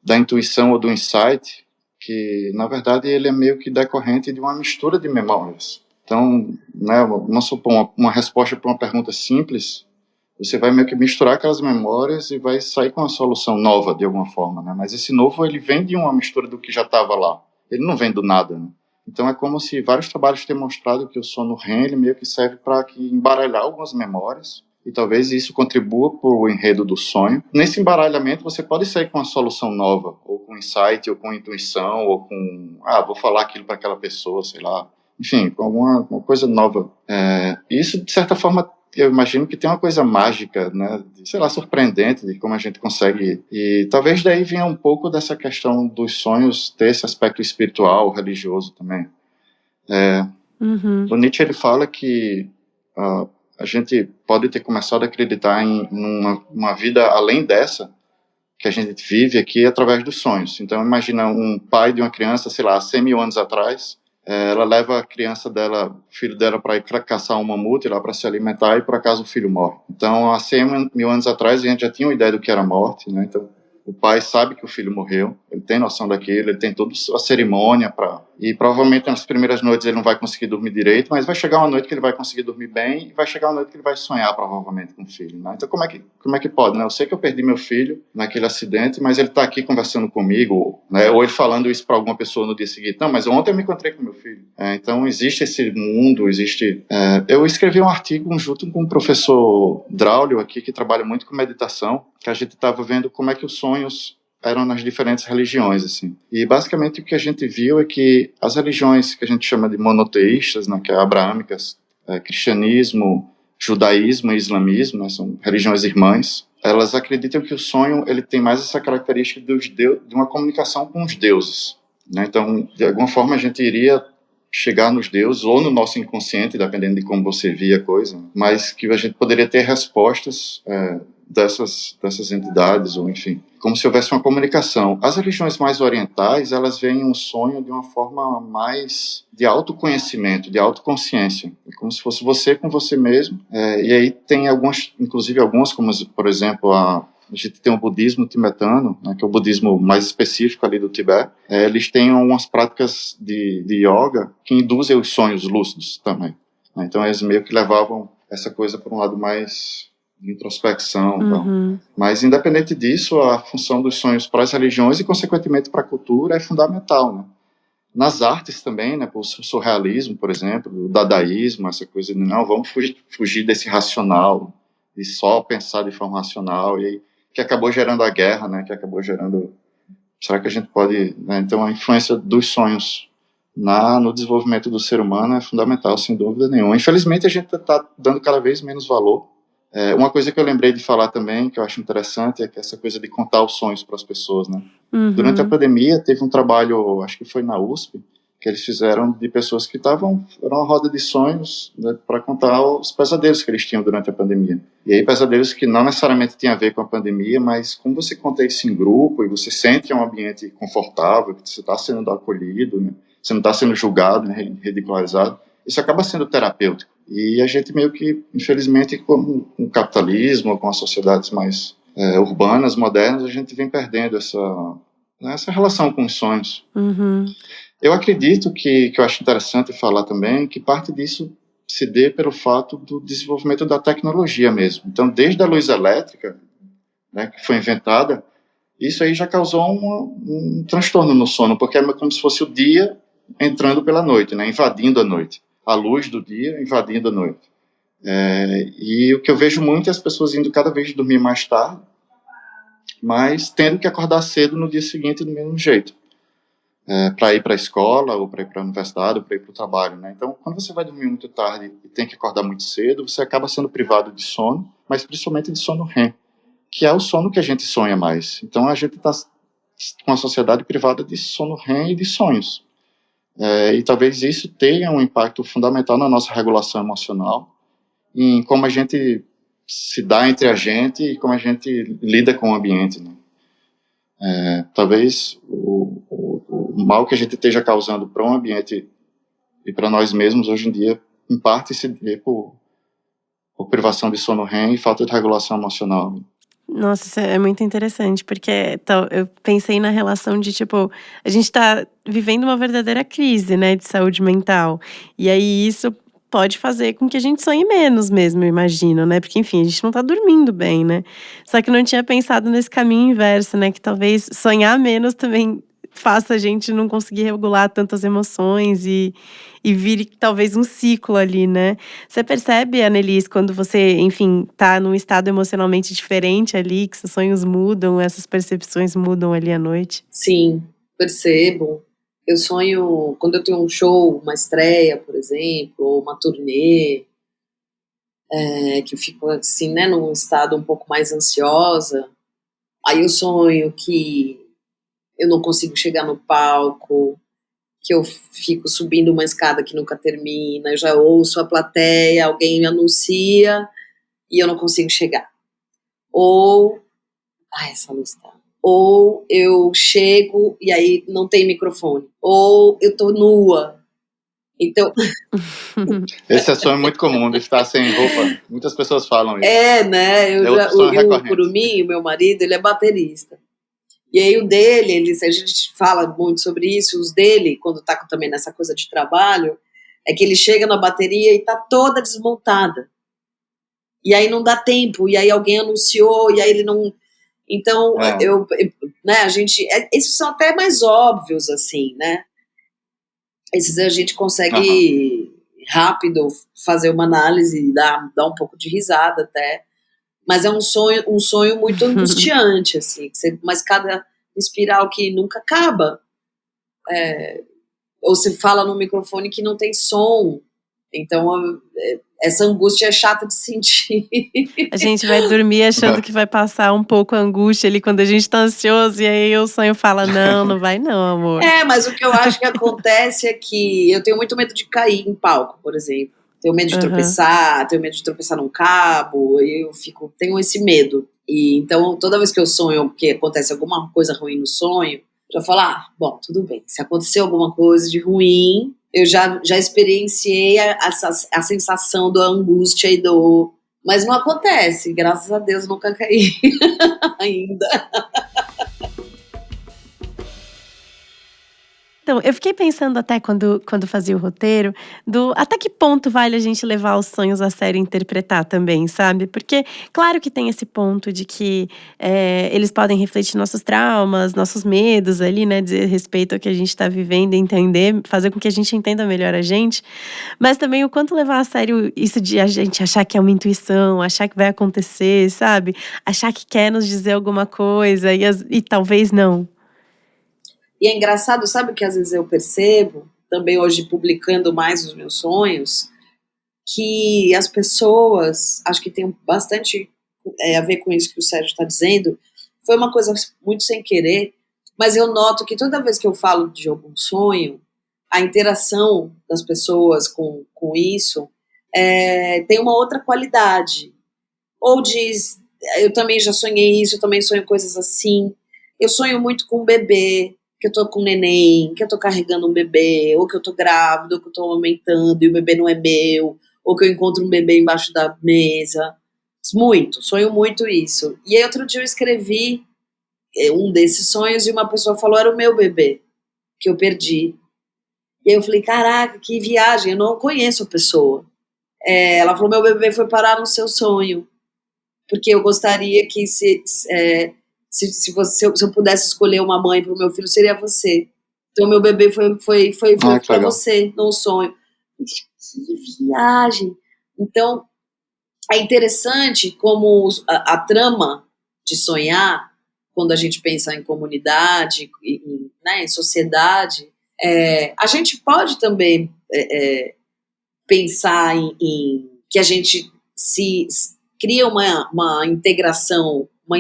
da intuição ou do insight, que, na verdade, ele é meio que decorrente de uma mistura de memórias. Então, né, vamos supor, uma resposta para uma pergunta simples, você vai meio que misturar aquelas memórias e vai sair com uma solução nova, de alguma forma, né? Mas esse novo, ele vem de uma mistura do que já estava lá. Ele não vem do nada, né? Então é como se vários trabalhos tenham mostrado que o sono REM ele meio que serve para embaralhar algumas memórias e talvez isso contribua para o enredo do sonho. Nesse embaralhamento você pode sair com uma solução nova, ou com insight, ou com intuição, ou com, vou falar aquilo para aquela pessoa, sei lá. Enfim, com alguma coisa nova. Isso, de certa forma, eu imagino que tem uma coisa mágica, né, sei lá, surpreendente de como a gente consegue, e talvez daí venha um pouco dessa questão dos sonhos ter esse aspecto espiritual, religioso também. O Nietzsche, ele fala que a gente pode ter começado a acreditar em uma vida além dessa que a gente vive aqui através dos sonhos. Então imagina um pai de uma criança, sei lá, 100 mil anos atrás, ela leva a criança dela, o filho dela, para ir caçar um mamute lá para se alimentar e por acaso o filho morre. Então há 100 mil anos atrás a gente já tinha uma ideia do que era morte, né? Então o pai sabe que o filho morreu, ele tem noção daquilo, ele tem toda a cerimônia e provavelmente nas primeiras noites ele não vai conseguir dormir direito, mas vai chegar uma noite que ele vai conseguir dormir bem e vai chegar uma noite que ele vai sonhar provavelmente com o filho, né? Então como é que pode, né? Eu sei que eu perdi meu filho naquele acidente, mas ele está aqui conversando comigo, né? Ou ele falando isso para alguma pessoa no dia seguinte, não, mas ontem eu me encontrei com meu filho. Então existe esse mundo, eu escrevi um artigo junto com o professor Draulio aqui, que trabalha muito com meditação, que a gente estava vendo como é que os sonhos eram nas diferentes religiões, assim. E basicamente o que a gente viu é que as religiões que a gente chama de monoteístas, né, que é abraâmicas, cristianismo, judaísmo e islamismo, né, são religiões irmãs, elas acreditam que o sonho ele tem mais essa característica de uma comunicação com os deuses, né? Então, de alguma forma, a gente iria chegar nos deuses, ou no nosso inconsciente, dependendo de como você via a coisa, mas que a gente poderia ter respostas dessas entidades, ou enfim, como se houvesse uma comunicação. As religiões mais orientais, elas veem um sonho de uma forma mais de autoconhecimento, de autoconsciência, é como se fosse você com você mesmo, e aí tem algumas, inclusive algumas, como por exemplo a gente tem o budismo tibetano, né, que é o budismo mais específico ali do Tibete. Eles têm umas práticas de yoga que induzem os sonhos lúcidos também, né? Então eles meio que levavam essa coisa para um lado mais de introspecção. Então. Mas independente disso, a função dos sonhos para as religiões e consequentemente para a cultura é fundamental, né? Nas artes também, né, o surrealismo, por exemplo, o dadaísmo, essa coisa de não, vamos fugir desse racional e só pensar de forma racional, e que acabou gerando a guerra, né, que acabou gerando... Será que a gente pode... Né, então, a influência dos sonhos no desenvolvimento do ser humano é fundamental, sem dúvida nenhuma. Infelizmente, a gente está dando cada vez menos valor. Uma coisa que eu lembrei de falar também, que eu acho interessante, é que essa coisa de contar os sonhos para as pessoas, né? Durante a pandemia, teve um trabalho, acho que foi na USP, que eles fizeram de pessoas que era uma roda de sonhos, né, para contar os pesadelos que eles tinham durante a pandemia. E aí pesadelos que não necessariamente tinham a ver com a pandemia, mas como você conta isso em grupo e você sente que é um ambiente confortável, que você está sendo acolhido, né, você não está sendo julgado, né, ridicularizado, isso acaba sendo terapêutico. E a gente meio que, infelizmente, com o capitalismo, com as sociedades mais urbanas, modernas, a gente vem perdendo essa relação com os sonhos. Eu acredito que eu acho interessante falar também que parte disso se dê pelo fato do desenvolvimento da tecnologia mesmo. Então, desde a luz elétrica, né, que foi inventada, isso aí já causou um transtorno no sono, porque é como se fosse o dia entrando pela noite, né, invadindo a noite. A luz do dia invadindo a noite. E o que eu vejo muito é as pessoas indo cada vez dormir mais tarde, mas tendo que acordar cedo no dia seguinte do mesmo jeito. Para ir para a escola, ou para ir para a universidade, ou para ir para o trabalho, né? Então, quando você vai dormir muito tarde e tem que acordar muito cedo, você acaba sendo privado de sono, mas principalmente de sono REM, que é o sono que a gente sonha mais. Então, a gente está com a sociedade privada de sono REM e de sonhos. E talvez isso tenha um impacto fundamental na nossa regulação emocional, em como a gente se dá entre a gente e como a gente lida com o ambiente, né? Talvez o mal que a gente esteja causando para um ambiente e para nós mesmos hoje em dia, em parte, se dê por privação de sono REM e falta de regulação emocional. Nossa, isso é muito interessante, porque eu pensei na relação de, tipo, a gente tá vivendo uma verdadeira crise, né, de saúde mental. E aí isso pode fazer com que a gente sonhe menos mesmo, eu imagino, né? Porque, enfim, a gente não tá dormindo bem, né? Só que eu não tinha pensado nesse caminho inverso, né? Que talvez sonhar menos também faça a gente não conseguir regular tantas emoções e vire talvez um ciclo ali, né? Você percebe, Annelise, quando você, enfim, tá num estado emocionalmente diferente ali, que seus sonhos mudam, essas percepções mudam ali à noite? Sim, percebo. Eu sonho, quando eu tenho um show, uma estreia, por exemplo, ou uma turnê, que eu fico assim, né, num estado um pouco mais ansiosa. Aí eu sonho que eu não consigo chegar no palco, que eu fico subindo uma escada que nunca termina, eu já ouço a plateia, alguém me anuncia e eu não consigo chegar. Ou, essa luz tá. Ou eu chego e aí não tem microfone. Ou eu tô nua. Então, Esse é sonho muito comum, de estar sem roupa. Muitas pessoas falam isso. né? Outro sonho O recorrente. Curumim, o meu marido, ele é baterista. E aí o dele, a gente fala muito sobre isso, os dele, quando tá também nessa coisa de trabalho, é que ele chega na bateria e tá toda desmontada. E aí não dá tempo, e aí alguém anunciou, e aí ele não... Então, né, a gente... esses são até mais óbvios, assim, né? Esses a gente consegue rápido fazer uma análise e dar um pouco de risada até. Mas é um sonho muito angustiante, assim. Mas cada espiral que nunca acaba. Ou você fala no microfone que não tem som. Então, essa angústia é chata de sentir. A gente vai dormir achando que vai passar um pouco a angústia ali quando a gente tá ansioso, e aí o sonho fala, não vai não, amor. Mas o que eu acho que acontece é que eu tenho muito medo de cair em palco, por exemplo. Tenho medo de tropeçar, tenho medo de tropeçar num cabo, tenho esse medo. E então, toda vez que eu sonho que acontece alguma coisa ruim no sonho, eu já falo, bom, tudo bem. Se acontecer alguma coisa de ruim, eu já experienciei a sensação da angústia e do... Mas não acontece, graças a Deus nunca caí ainda. Então, eu fiquei pensando até quando fazia o roteiro, até que ponto vale a gente levar os sonhos a sério e interpretar também, sabe? Porque, claro que tem esse ponto de que eles podem refletir nossos traumas, nossos medos ali, né? Dizer respeito ao que a gente tá vivendo, entender, fazer com que a gente entenda melhor a gente. Mas também o quanto levar a sério isso de a gente achar que é uma intuição, achar que vai acontecer, sabe? Achar que quer nos dizer alguma coisa e talvez não. E é engraçado, sabe o que às vezes eu percebo, também hoje publicando mais os meus sonhos, que as pessoas, acho que tem bastante a ver com isso que o Sérgio está dizendo, foi uma coisa muito sem querer, mas eu noto que toda vez que eu falo de algum sonho, a interação das pessoas com isso tem uma outra qualidade. Ou diz, eu também já sonhei isso, eu também sonho coisas assim. Eu sonho muito com um bebê, que eu tô com um neném, que eu tô carregando um bebê, ou que eu tô grávida, ou que eu tô amamentando e o bebê não é meu, ou que eu encontro um bebê embaixo da mesa. Sonho muito isso. E aí outro dia eu escrevi um desses sonhos e uma pessoa falou, era o meu bebê, que eu perdi. E aí eu falei, caraca, que viagem, eu não conheço a pessoa. Ela falou, meu bebê foi parar no seu sonho, porque eu gostaria que se eu pudesse escolher uma mãe para o meu filho, seria você. Então, meu bebê foi para você, num sonho. Que viagem! Então, é interessante como a trama de sonhar, quando a gente pensa em comunidade, em sociedade, a gente pode também pensar em que a gente se cria uma integração, uma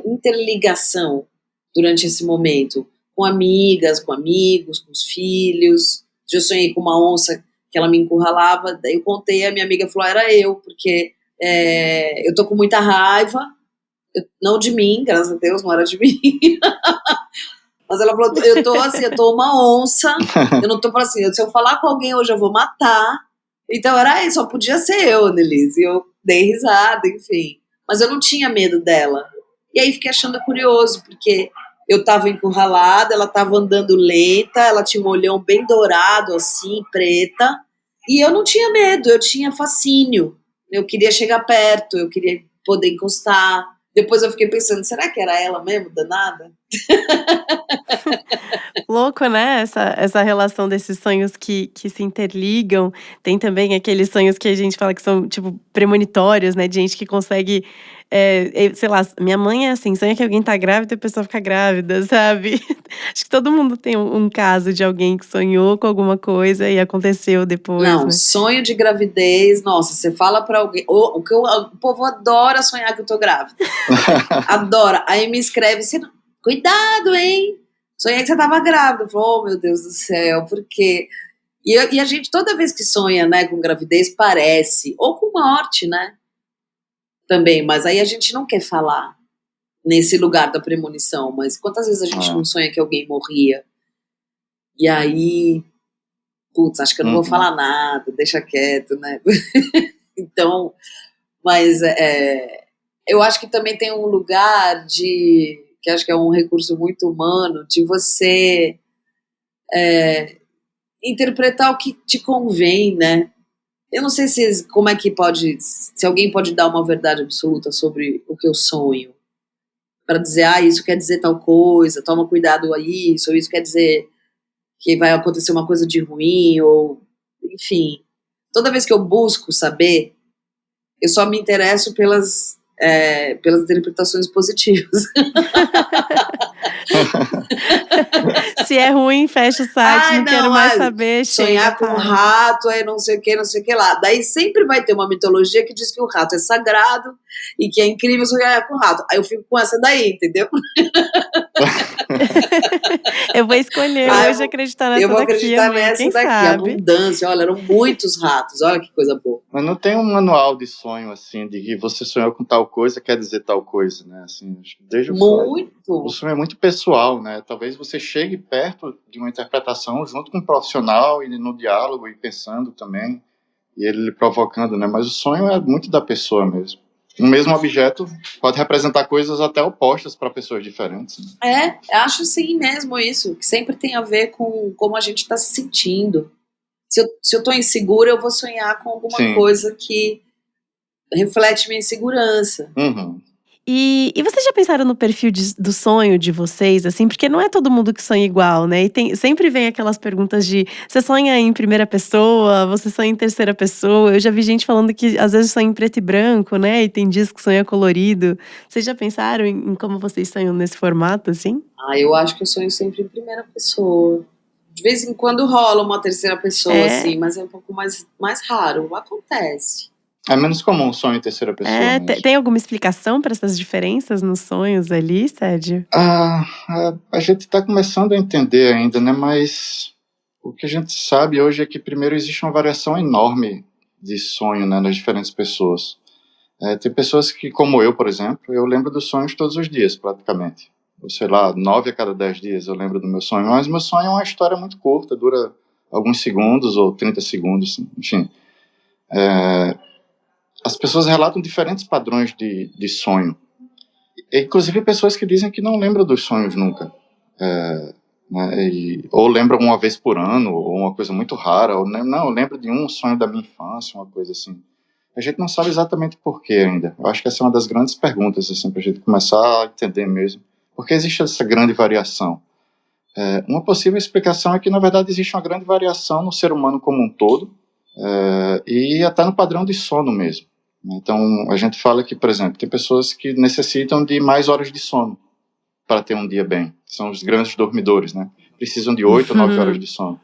interligação durante esse momento, com amigas, com amigos, com os filhos. Eu sonhei com uma onça que ela me encurralava, daí eu contei, a minha amiga falou, era eu, porque eu tô com muita raiva, não de mim, graças a Deus, não era de mim. Mas ela falou, eu tô uma onça, eu não tô assim, se eu falar com alguém hoje eu vou matar. Então era isso, só podia ser eu, Annelise. E eu dei risada, enfim. Mas eu não tinha medo dela. E aí fiquei achando curioso, porque eu tava encurralada, ela tava andando lenta, ela tinha um olhão bem dourado, assim, preta. E eu não tinha medo, eu tinha fascínio. Eu queria chegar perto, eu queria poder encostar. Depois eu fiquei pensando, será que era ela mesmo, danada? Louco, né? Essa relação desses sonhos que se interligam. Tem também aqueles sonhos que a gente fala que são, tipo, premonitórios, né? De gente que consegue, sei lá, minha mãe é assim, sonha que alguém tá grávida e a pessoa fica grávida, sabe? Acho que todo mundo tem um caso de alguém que sonhou com alguma coisa e aconteceu depois, Não, né? sonho de gravidez, nossa, você fala pra alguém, o povo adora sonhar que eu tô grávida. Adora. Aí me escreve, cuidado, hein? Sonhei que você tava grávida. Eu falo, oh, meu Deus do céu, por quê? E a gente, toda vez que sonha, né, com gravidez, parece, ou com morte, né? Também, mas aí a gente não quer falar nesse lugar da premonição, mas quantas vezes a gente não sonha que alguém morria? E aí, putz, acho que eu não vou falar nada, deixa quieto, né? Então, mas eu acho que também tem um lugar que acho que é um recurso muito humano, de você interpretar o que te convém, né? Eu não sei como é que se alguém pode dar uma verdade absoluta sobre o que eu sonho, para dizer, isso quer dizer tal coisa, toma cuidado a isso, ou isso quer dizer que vai acontecer uma coisa de ruim, ou enfim. Toda vez que eu busco saber, eu só me interesso pelas interpretações positivas. Se é ruim, fecha o site, não quero mais saber, sonhar com um rato, aí não sei o que lá. Daí sempre vai ter uma mitologia que diz que o rato é sagrado e que é incrível sonhar com o rato. Aí eu fico com essa daí, entendeu? Eu vou escolher hoje acreditar nessa daqui. Eu vou acreditar nessa daqui. Sabe? Abundância, olha, eram muitos ratos, olha que coisa boa. Mas não tem um manual de sonho, assim, de que você sonhou com tal coisa, quer dizer tal coisa, né? Assim, desde o sonho é muito pessoal, né? Talvez você chegue perto de uma interpretação junto com um profissional, e no diálogo, e pensando também, e ele lhe provocando, né? Mas o sonho é muito da pessoa mesmo. Um mesmo objeto pode representar coisas até opostas para pessoas diferentes. Né? Acho sim mesmo isso, que sempre tem a ver com como a gente está se sentindo. Se eu estou insegura, eu vou sonhar com alguma coisa que reflete minha insegurança. Uhum. E vocês já pensaram no perfil do sonho de vocês, assim? Porque não é todo mundo que sonha igual, né? E sempre vem aquelas perguntas de: você sonha em primeira pessoa? Você sonha em terceira pessoa? Eu já vi gente falando que às vezes sonha em preto e branco, né? E tem dias que sonha colorido. Vocês já pensaram em como vocês sonham nesse formato, assim? Eu acho que eu sonho sempre em primeira pessoa. De vez em quando rola uma terceira pessoa, assim, mas é um pouco mais raro. Acontece. É menos comum o sonho em terceira pessoa. Tem alguma explicação para essas diferenças nos sonhos ali, Sérgio? A gente está começando a entender ainda, né? Mas o que a gente sabe hoje é que, primeiro, existe uma variação enorme de sonho, né, nas diferentes pessoas. Tem pessoas que, como eu, por exemplo, eu lembro dos sonhos todos os dias, praticamente. Ou sei lá, 9 a cada 10 dias eu lembro do meu sonho. Mas meu sonho é uma história muito curta, dura alguns segundos ou 30 segundos, enfim. As pessoas relatam diferentes padrões de sonho. Inclusive pessoas que dizem que não lembram dos sonhos nunca. Ou lembram uma vez por ano, ou uma coisa muito rara. Ou não, eu lembro de um sonho da minha infância, uma coisa assim. A gente não sabe exatamente por que ainda. Eu acho que essa é uma das grandes perguntas, assim, para a gente começar a entender mesmo. Por que existe essa grande variação? Uma possível explicação é que, na verdade, existe uma grande variação no ser humano como um todo, e até no padrão de sono mesmo. Então, a gente fala que, por exemplo, tem pessoas que necessitam de mais horas de sono para ter um dia bem. São os grandes dormidores, né? Precisam de 8 ou 9 horas de sono.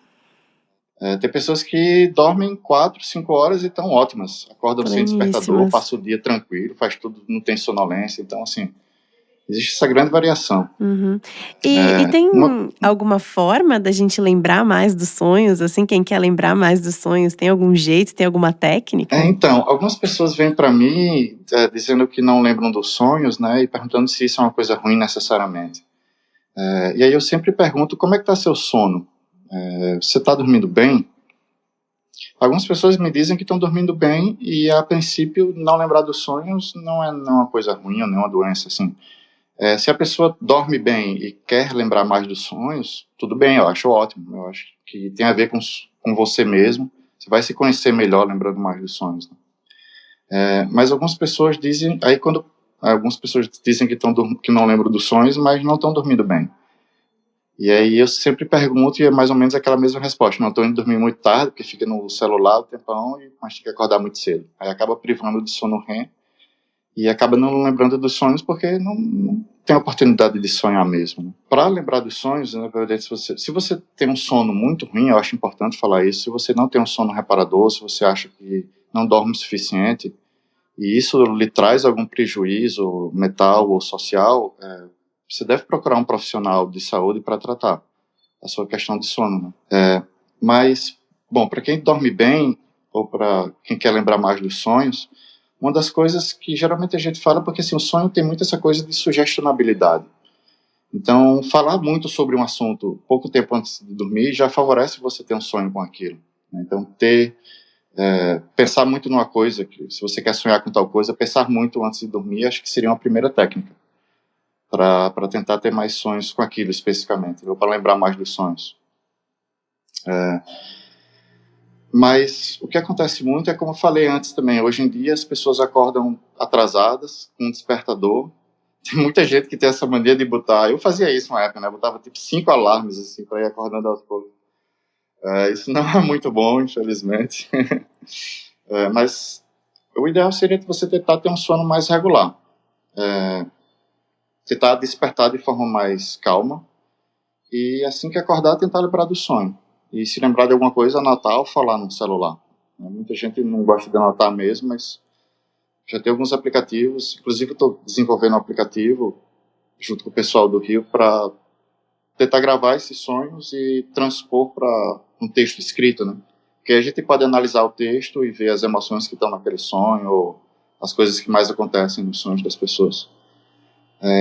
Tem pessoas que dormem 4, 5 horas e estão ótimas. Acordam sem despertador, passam o dia tranquilo, faz tudo, não tem sonolência. Então, assim, existe essa grande variação. Uhum. E tem alguma forma da gente lembrar mais dos sonhos? Assim, quem quer lembrar mais dos sonhos, tem algum jeito, tem alguma técnica? Então, algumas pessoas vêm para mim dizendo que não lembram dos sonhos, né, e perguntando se isso é uma coisa ruim necessariamente. E aí eu sempre pergunto, como é que está seu sono? Você está dormindo bem? Algumas pessoas me dizem que estão dormindo bem e, a princípio, não lembrar dos sonhos não é uma coisa ruim, não é uma doença, assim. Se a pessoa dorme bem e quer lembrar mais dos sonhos, tudo bem, eu acho ótimo. Eu acho que tem a ver com você mesmo. Você vai se conhecer melhor lembrando mais dos sonhos. Né? Mas algumas pessoas dizem... algumas pessoas dizem que não lembram dos sonhos, mas não estão dormindo bem. E aí eu sempre pergunto e é mais ou menos aquela mesma resposta. Não estou indo dormir muito tarde, porque fica no celular o tempão, mas tem que acordar muito cedo. Aí acaba privando de sono REM. E acaba não lembrando dos sonhos porque não tem a oportunidade de sonhar mesmo. Né? Para lembrar dos sonhos, na verdade, se você tem um sono muito ruim, eu acho importante falar isso, se você não tem um sono reparador, se você acha que não dorme o suficiente, e isso lhe traz algum prejuízo mental ou social, você deve procurar um profissional de saúde para tratar a sua questão de sono. Né? Mas, bom, para quem dorme bem, ou para quem quer lembrar mais dos sonhos, uma das coisas que geralmente a gente fala, porque assim, o sonho tem muito essa coisa de sugestionabilidade. Então, falar muito sobre um assunto pouco tempo antes de dormir já favorece você ter um sonho com aquilo. Né? Então, pensar muito numa coisa, que, se você quer sonhar com tal coisa, pensar muito antes de dormir, acho que seria uma primeira técnica para tentar ter mais sonhos com aquilo especificamente, ou para lembrar mais dos sonhos. Mas o que acontece muito é, como eu falei antes também, hoje em dia as pessoas acordam atrasadas, com um despertador. Tem muita gente que tem essa mania de botar... Eu fazia isso na época, né? Botava tipo 5 alarmes assim, para ir acordando aos poucos. Isso não é muito bom, infelizmente. Mas o ideal seria que você tentar ter um sono mais regular. tentar despertar de forma mais calma, e assim que acordar, tentar lembrar do sonho. E se lembrar de alguma coisa, anotar ou falar no celular. Muita gente não gosta de anotar mesmo, mas já tem alguns aplicativos, inclusive eu estou desenvolvendo um aplicativo junto com o pessoal do Rio para tentar gravar esses sonhos e transpor para um texto escrito, né? Porque a gente pode analisar o texto e ver as emoções que estão naquele sonho ou as coisas que mais acontecem nos sonhos das pessoas.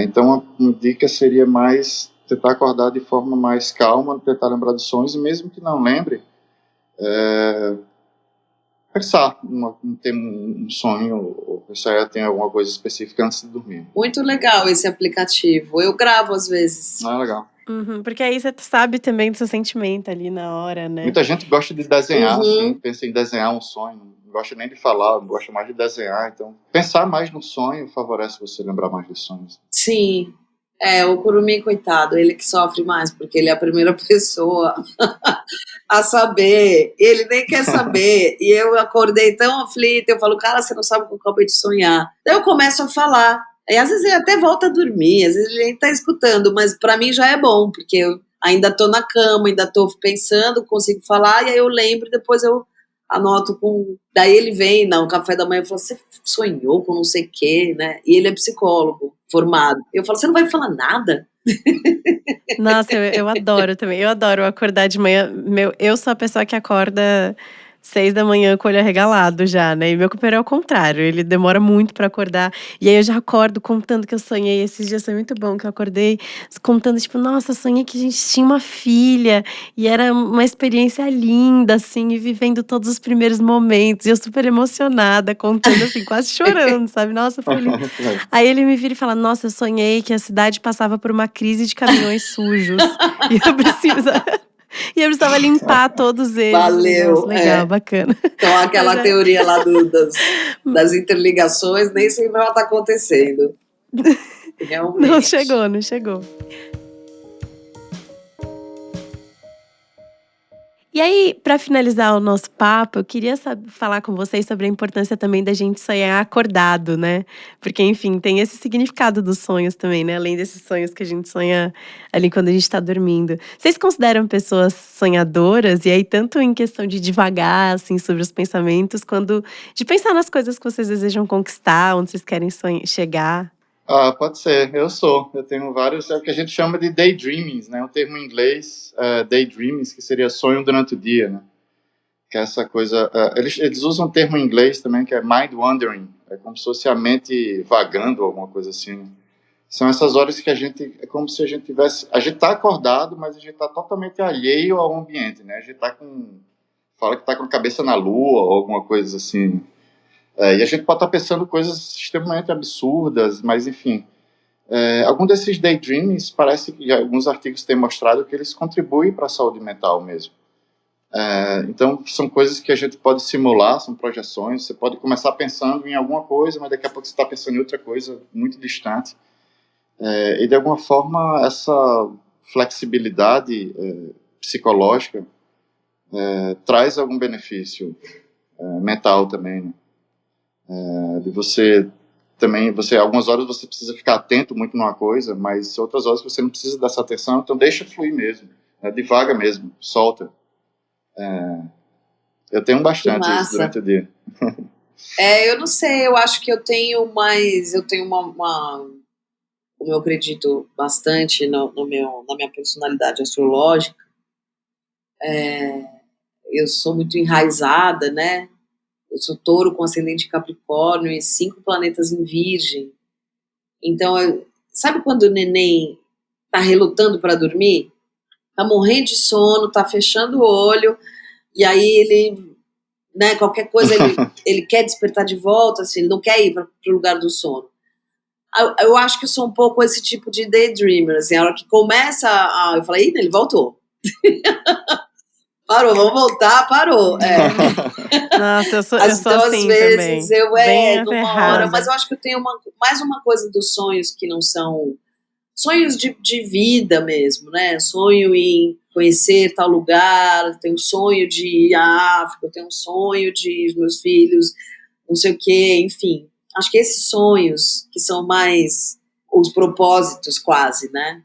Então, uma dica seria mais tentar acordar de forma mais calma, tentar lembrar dos sonhos, e mesmo que não lembre, pensar em ter um sonho, ou pensar em alguma coisa específica antes de dormir. Muito legal esse aplicativo. Eu gravo às vezes. Legal. Porque aí você sabe também do seu sentimento ali na hora, né? Muita gente gosta de desenhar, assim, pensa em desenhar um sonho, não gosta nem de falar, gosta mais de desenhar. Então, pensar mais no sonho favorece você lembrar mais dos sonhos. Sim. O Curumim, coitado, ele que sofre mais, porque ele é a primeira pessoa a saber, ele nem quer saber, e eu acordei tão aflita, eu falo, cara, você não sabe o que eu acabei de sonhar. Daí eu começo a falar, e às vezes ele até volta a dormir, às vezes ele nem tá escutando, mas pra mim já é bom, porque eu ainda tô na cama, ainda tô pensando, consigo falar, e aí eu lembro, depois eu anoto com... Daí ele vem no café da manhã e fala, você sonhou com não sei o quê, né? E ele é psicólogo formado. Eu falo, você não vai falar nada? Nossa, eu adoro também. Eu adoro acordar de manhã. Eu sou a pessoa que acorda 6 da manhã com o olho arregalado já, né? E meu companheiro é o contrário, ele demora muito pra acordar. E aí eu já acordo contando que eu sonhei. Esses dias foi muito bom que eu acordei contando, tipo, nossa, sonhei que a gente tinha uma filha. E era uma experiência linda, assim, e vivendo todos os primeiros momentos. E eu super emocionada, contando assim, quase chorando, sabe? Nossa, foi lindo. Aí ele me vira e fala, nossa, eu sonhei que a cidade passava por uma crise de caminhões sujos. E eu precisava limpar todos eles. Valeu. Nossa, legal, bacana. Então, aquela teoria lá das interligações, nem sempre ela tá acontecendo. Realmente. Não chegou. E aí, para finalizar o nosso papo, eu queria falar com vocês sobre a importância também da gente sonhar acordado, né? Porque, enfim, tem esse significado dos sonhos também, né? Além desses sonhos que a gente sonha ali quando a gente tá dormindo. Vocês consideram pessoas sonhadoras? E aí, tanto em questão de divagar, assim, sobre os pensamentos, quanto de pensar nas coisas que vocês desejam conquistar, onde vocês querem chegar? Pode ser, eu tenho vários, é o que a gente chama de daydreamings, né, um termo em inglês, daydreamings, que seria sonho durante o dia, né, que é essa coisa, eles usam um termo em inglês também, que é mind wandering, é como se fosse a mente vagando, alguma coisa assim, né? São essas horas que é como se a gente tá acordado, mas a gente tá totalmente alheio ao ambiente, né, a gente fala que tá com a cabeça na lua, ou alguma coisa assim, né? E a gente pode estar pensando coisas extremamente absurdas, mas enfim. Algum desses daydreams, parece que alguns artigos têm mostrado que eles contribuem para a saúde mental mesmo. Então, são coisas que a gente pode simular, são projeções. Você pode começar pensando em alguma coisa, mas daqui a pouco você está pensando em outra coisa muito distante. E, de alguma forma, essa flexibilidade psicológica traz algum benefício mental também, né? De você também, algumas horas você precisa ficar atento muito numa coisa, mas outras horas você não precisa dessa atenção, então deixa fluir mesmo, divaga mesmo, solta. Eu tenho bastante isso durante o dia. Eu não sei, eu acho que eu tenho como eu acredito bastante na minha personalidade astrológica, eu sou muito enraizada, né? Eu sou touro com ascendente Capricórnio e 5 planetas em Virgem. Então, sabe quando o neném tá relutando para dormir? Tá morrendo de sono, tá fechando o olho, e aí ele, né, qualquer coisa ele quer despertar de volta, assim, ele não quer ir para o lugar do sono. Eu acho que eu sou um pouco esse tipo de daydreamer, assim, a hora que começa eu falei, ele voltou. Parou, vamos voltar, parou. Nossa, eu sou As duas assim vezes também. numa hora, mas eu acho que eu tenho mais uma coisa dos sonhos que não são sonhos de vida mesmo, né? Sonho em conhecer tal lugar, tenho um sonho de ir à África, eu tenho um sonho de os meus filhos, não sei o quê, enfim. Acho que esses sonhos que são mais os propósitos quase, né?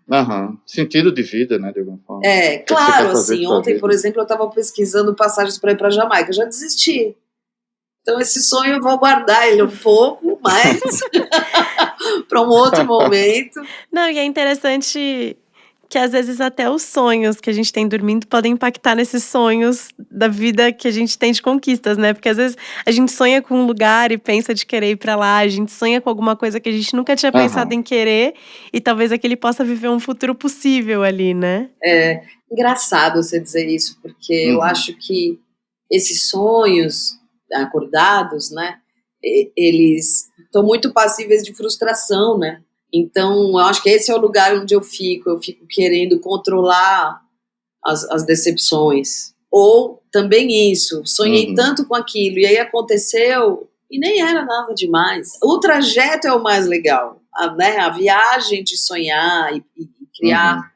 Sentido de vida, né, de alguma forma. Claro, assim, ontem, por exemplo, eu estava pesquisando passagens para ir para Jamaica, eu já desisti. Então esse sonho eu vou guardar ele um pouco, mas para um outro momento. Não, e é interessante que às vezes até os sonhos que a gente tem dormindo podem impactar nesses sonhos da vida que a gente tem de conquistas, né? Porque às vezes a gente sonha com um lugar e pensa de querer ir pra lá, a gente sonha com alguma coisa que a gente nunca tinha pensado em querer e talvez aquele possa viver um futuro possível ali, né? É engraçado você dizer isso, porque eu acho que esses sonhos acordados, né, eles estão muito passíveis de frustração, né? Então, eu acho que esse é o lugar onde eu fico querendo controlar as decepções. Ou também isso, sonhei tanto com aquilo, e aí aconteceu, e nem era nada demais. O trajeto é o mais legal, né? A viagem de sonhar e criar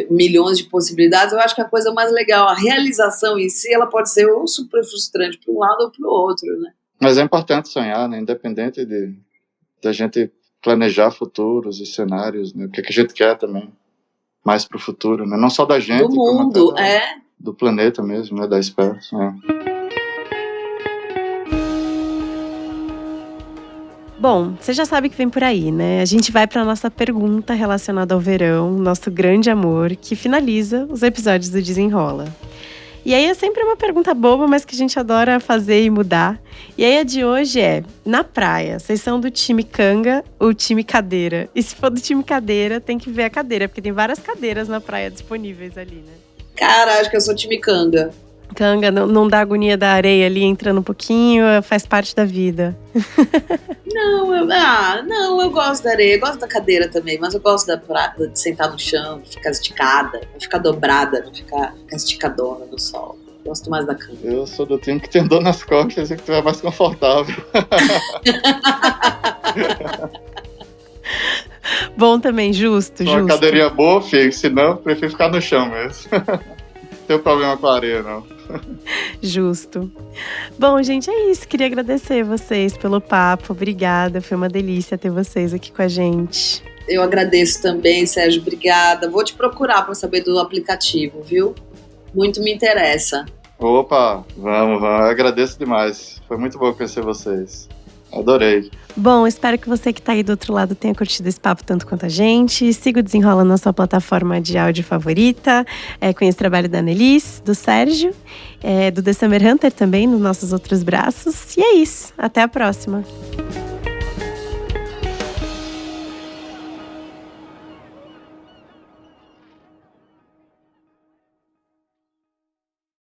milhões de possibilidades, eu acho que é a coisa mais legal. A realização em si, ela pode ser ou super frustrante para um lado ou para o outro, né? Mas é importante sonhar, né? Independente da gente planejar futuros e cenários, né? O que a gente quer também, mais para o futuro, né? Não só da gente, do mundo, do planeta mesmo, né? Da espécie. Bom, você já sabe que vem por aí, né? A gente vai para nossa pergunta relacionada ao verão, nosso grande amor, que finaliza os episódios do Desenrola. E aí é sempre uma pergunta boba, mas que a gente adora fazer e mudar. E aí a de hoje é, na praia, vocês são do time canga ou time cadeira? E se for do time cadeira, tem que ver a cadeira, porque tem várias cadeiras na praia disponíveis ali, né? Cara, acho que eu sou time canga. Canga, não dá agonia da areia ali entrando um pouquinho, faz parte da vida. Não, eu gosto da areia, eu gosto da cadeira também, mas eu gosto de sentar no chão, de ficar esticada, não ficar dobrada, não ficar esticadona no sol. Gosto mais da cama. Eu sou do time que tem dor nas costas e que tu é mais confortável. Bom também, justo. Uma cadeirinha boa, filho, senão prefiro ficar no chão mesmo. Não tenho problema com a areia, não. Justo. Bom, gente, é isso. Queria agradecer vocês pelo papo. Obrigada, foi uma delícia ter vocês aqui com a gente. Eu agradeço também, Sérgio, obrigada. Vou te procurar para saber do aplicativo, viu? Muito me interessa. Opa, vamos. Eu agradeço demais. Foi muito bom conhecer vocês. Adorei. Bom, espero que você que está aí do outro lado tenha curtido esse papo tanto quanto a gente. Siga o Desenrola na sua plataforma de áudio favorita. Conheça o trabalho da Annelise, do Sérgio, do The Summer Hunter também, nos nossos outros braços. E é isso. Até a próxima.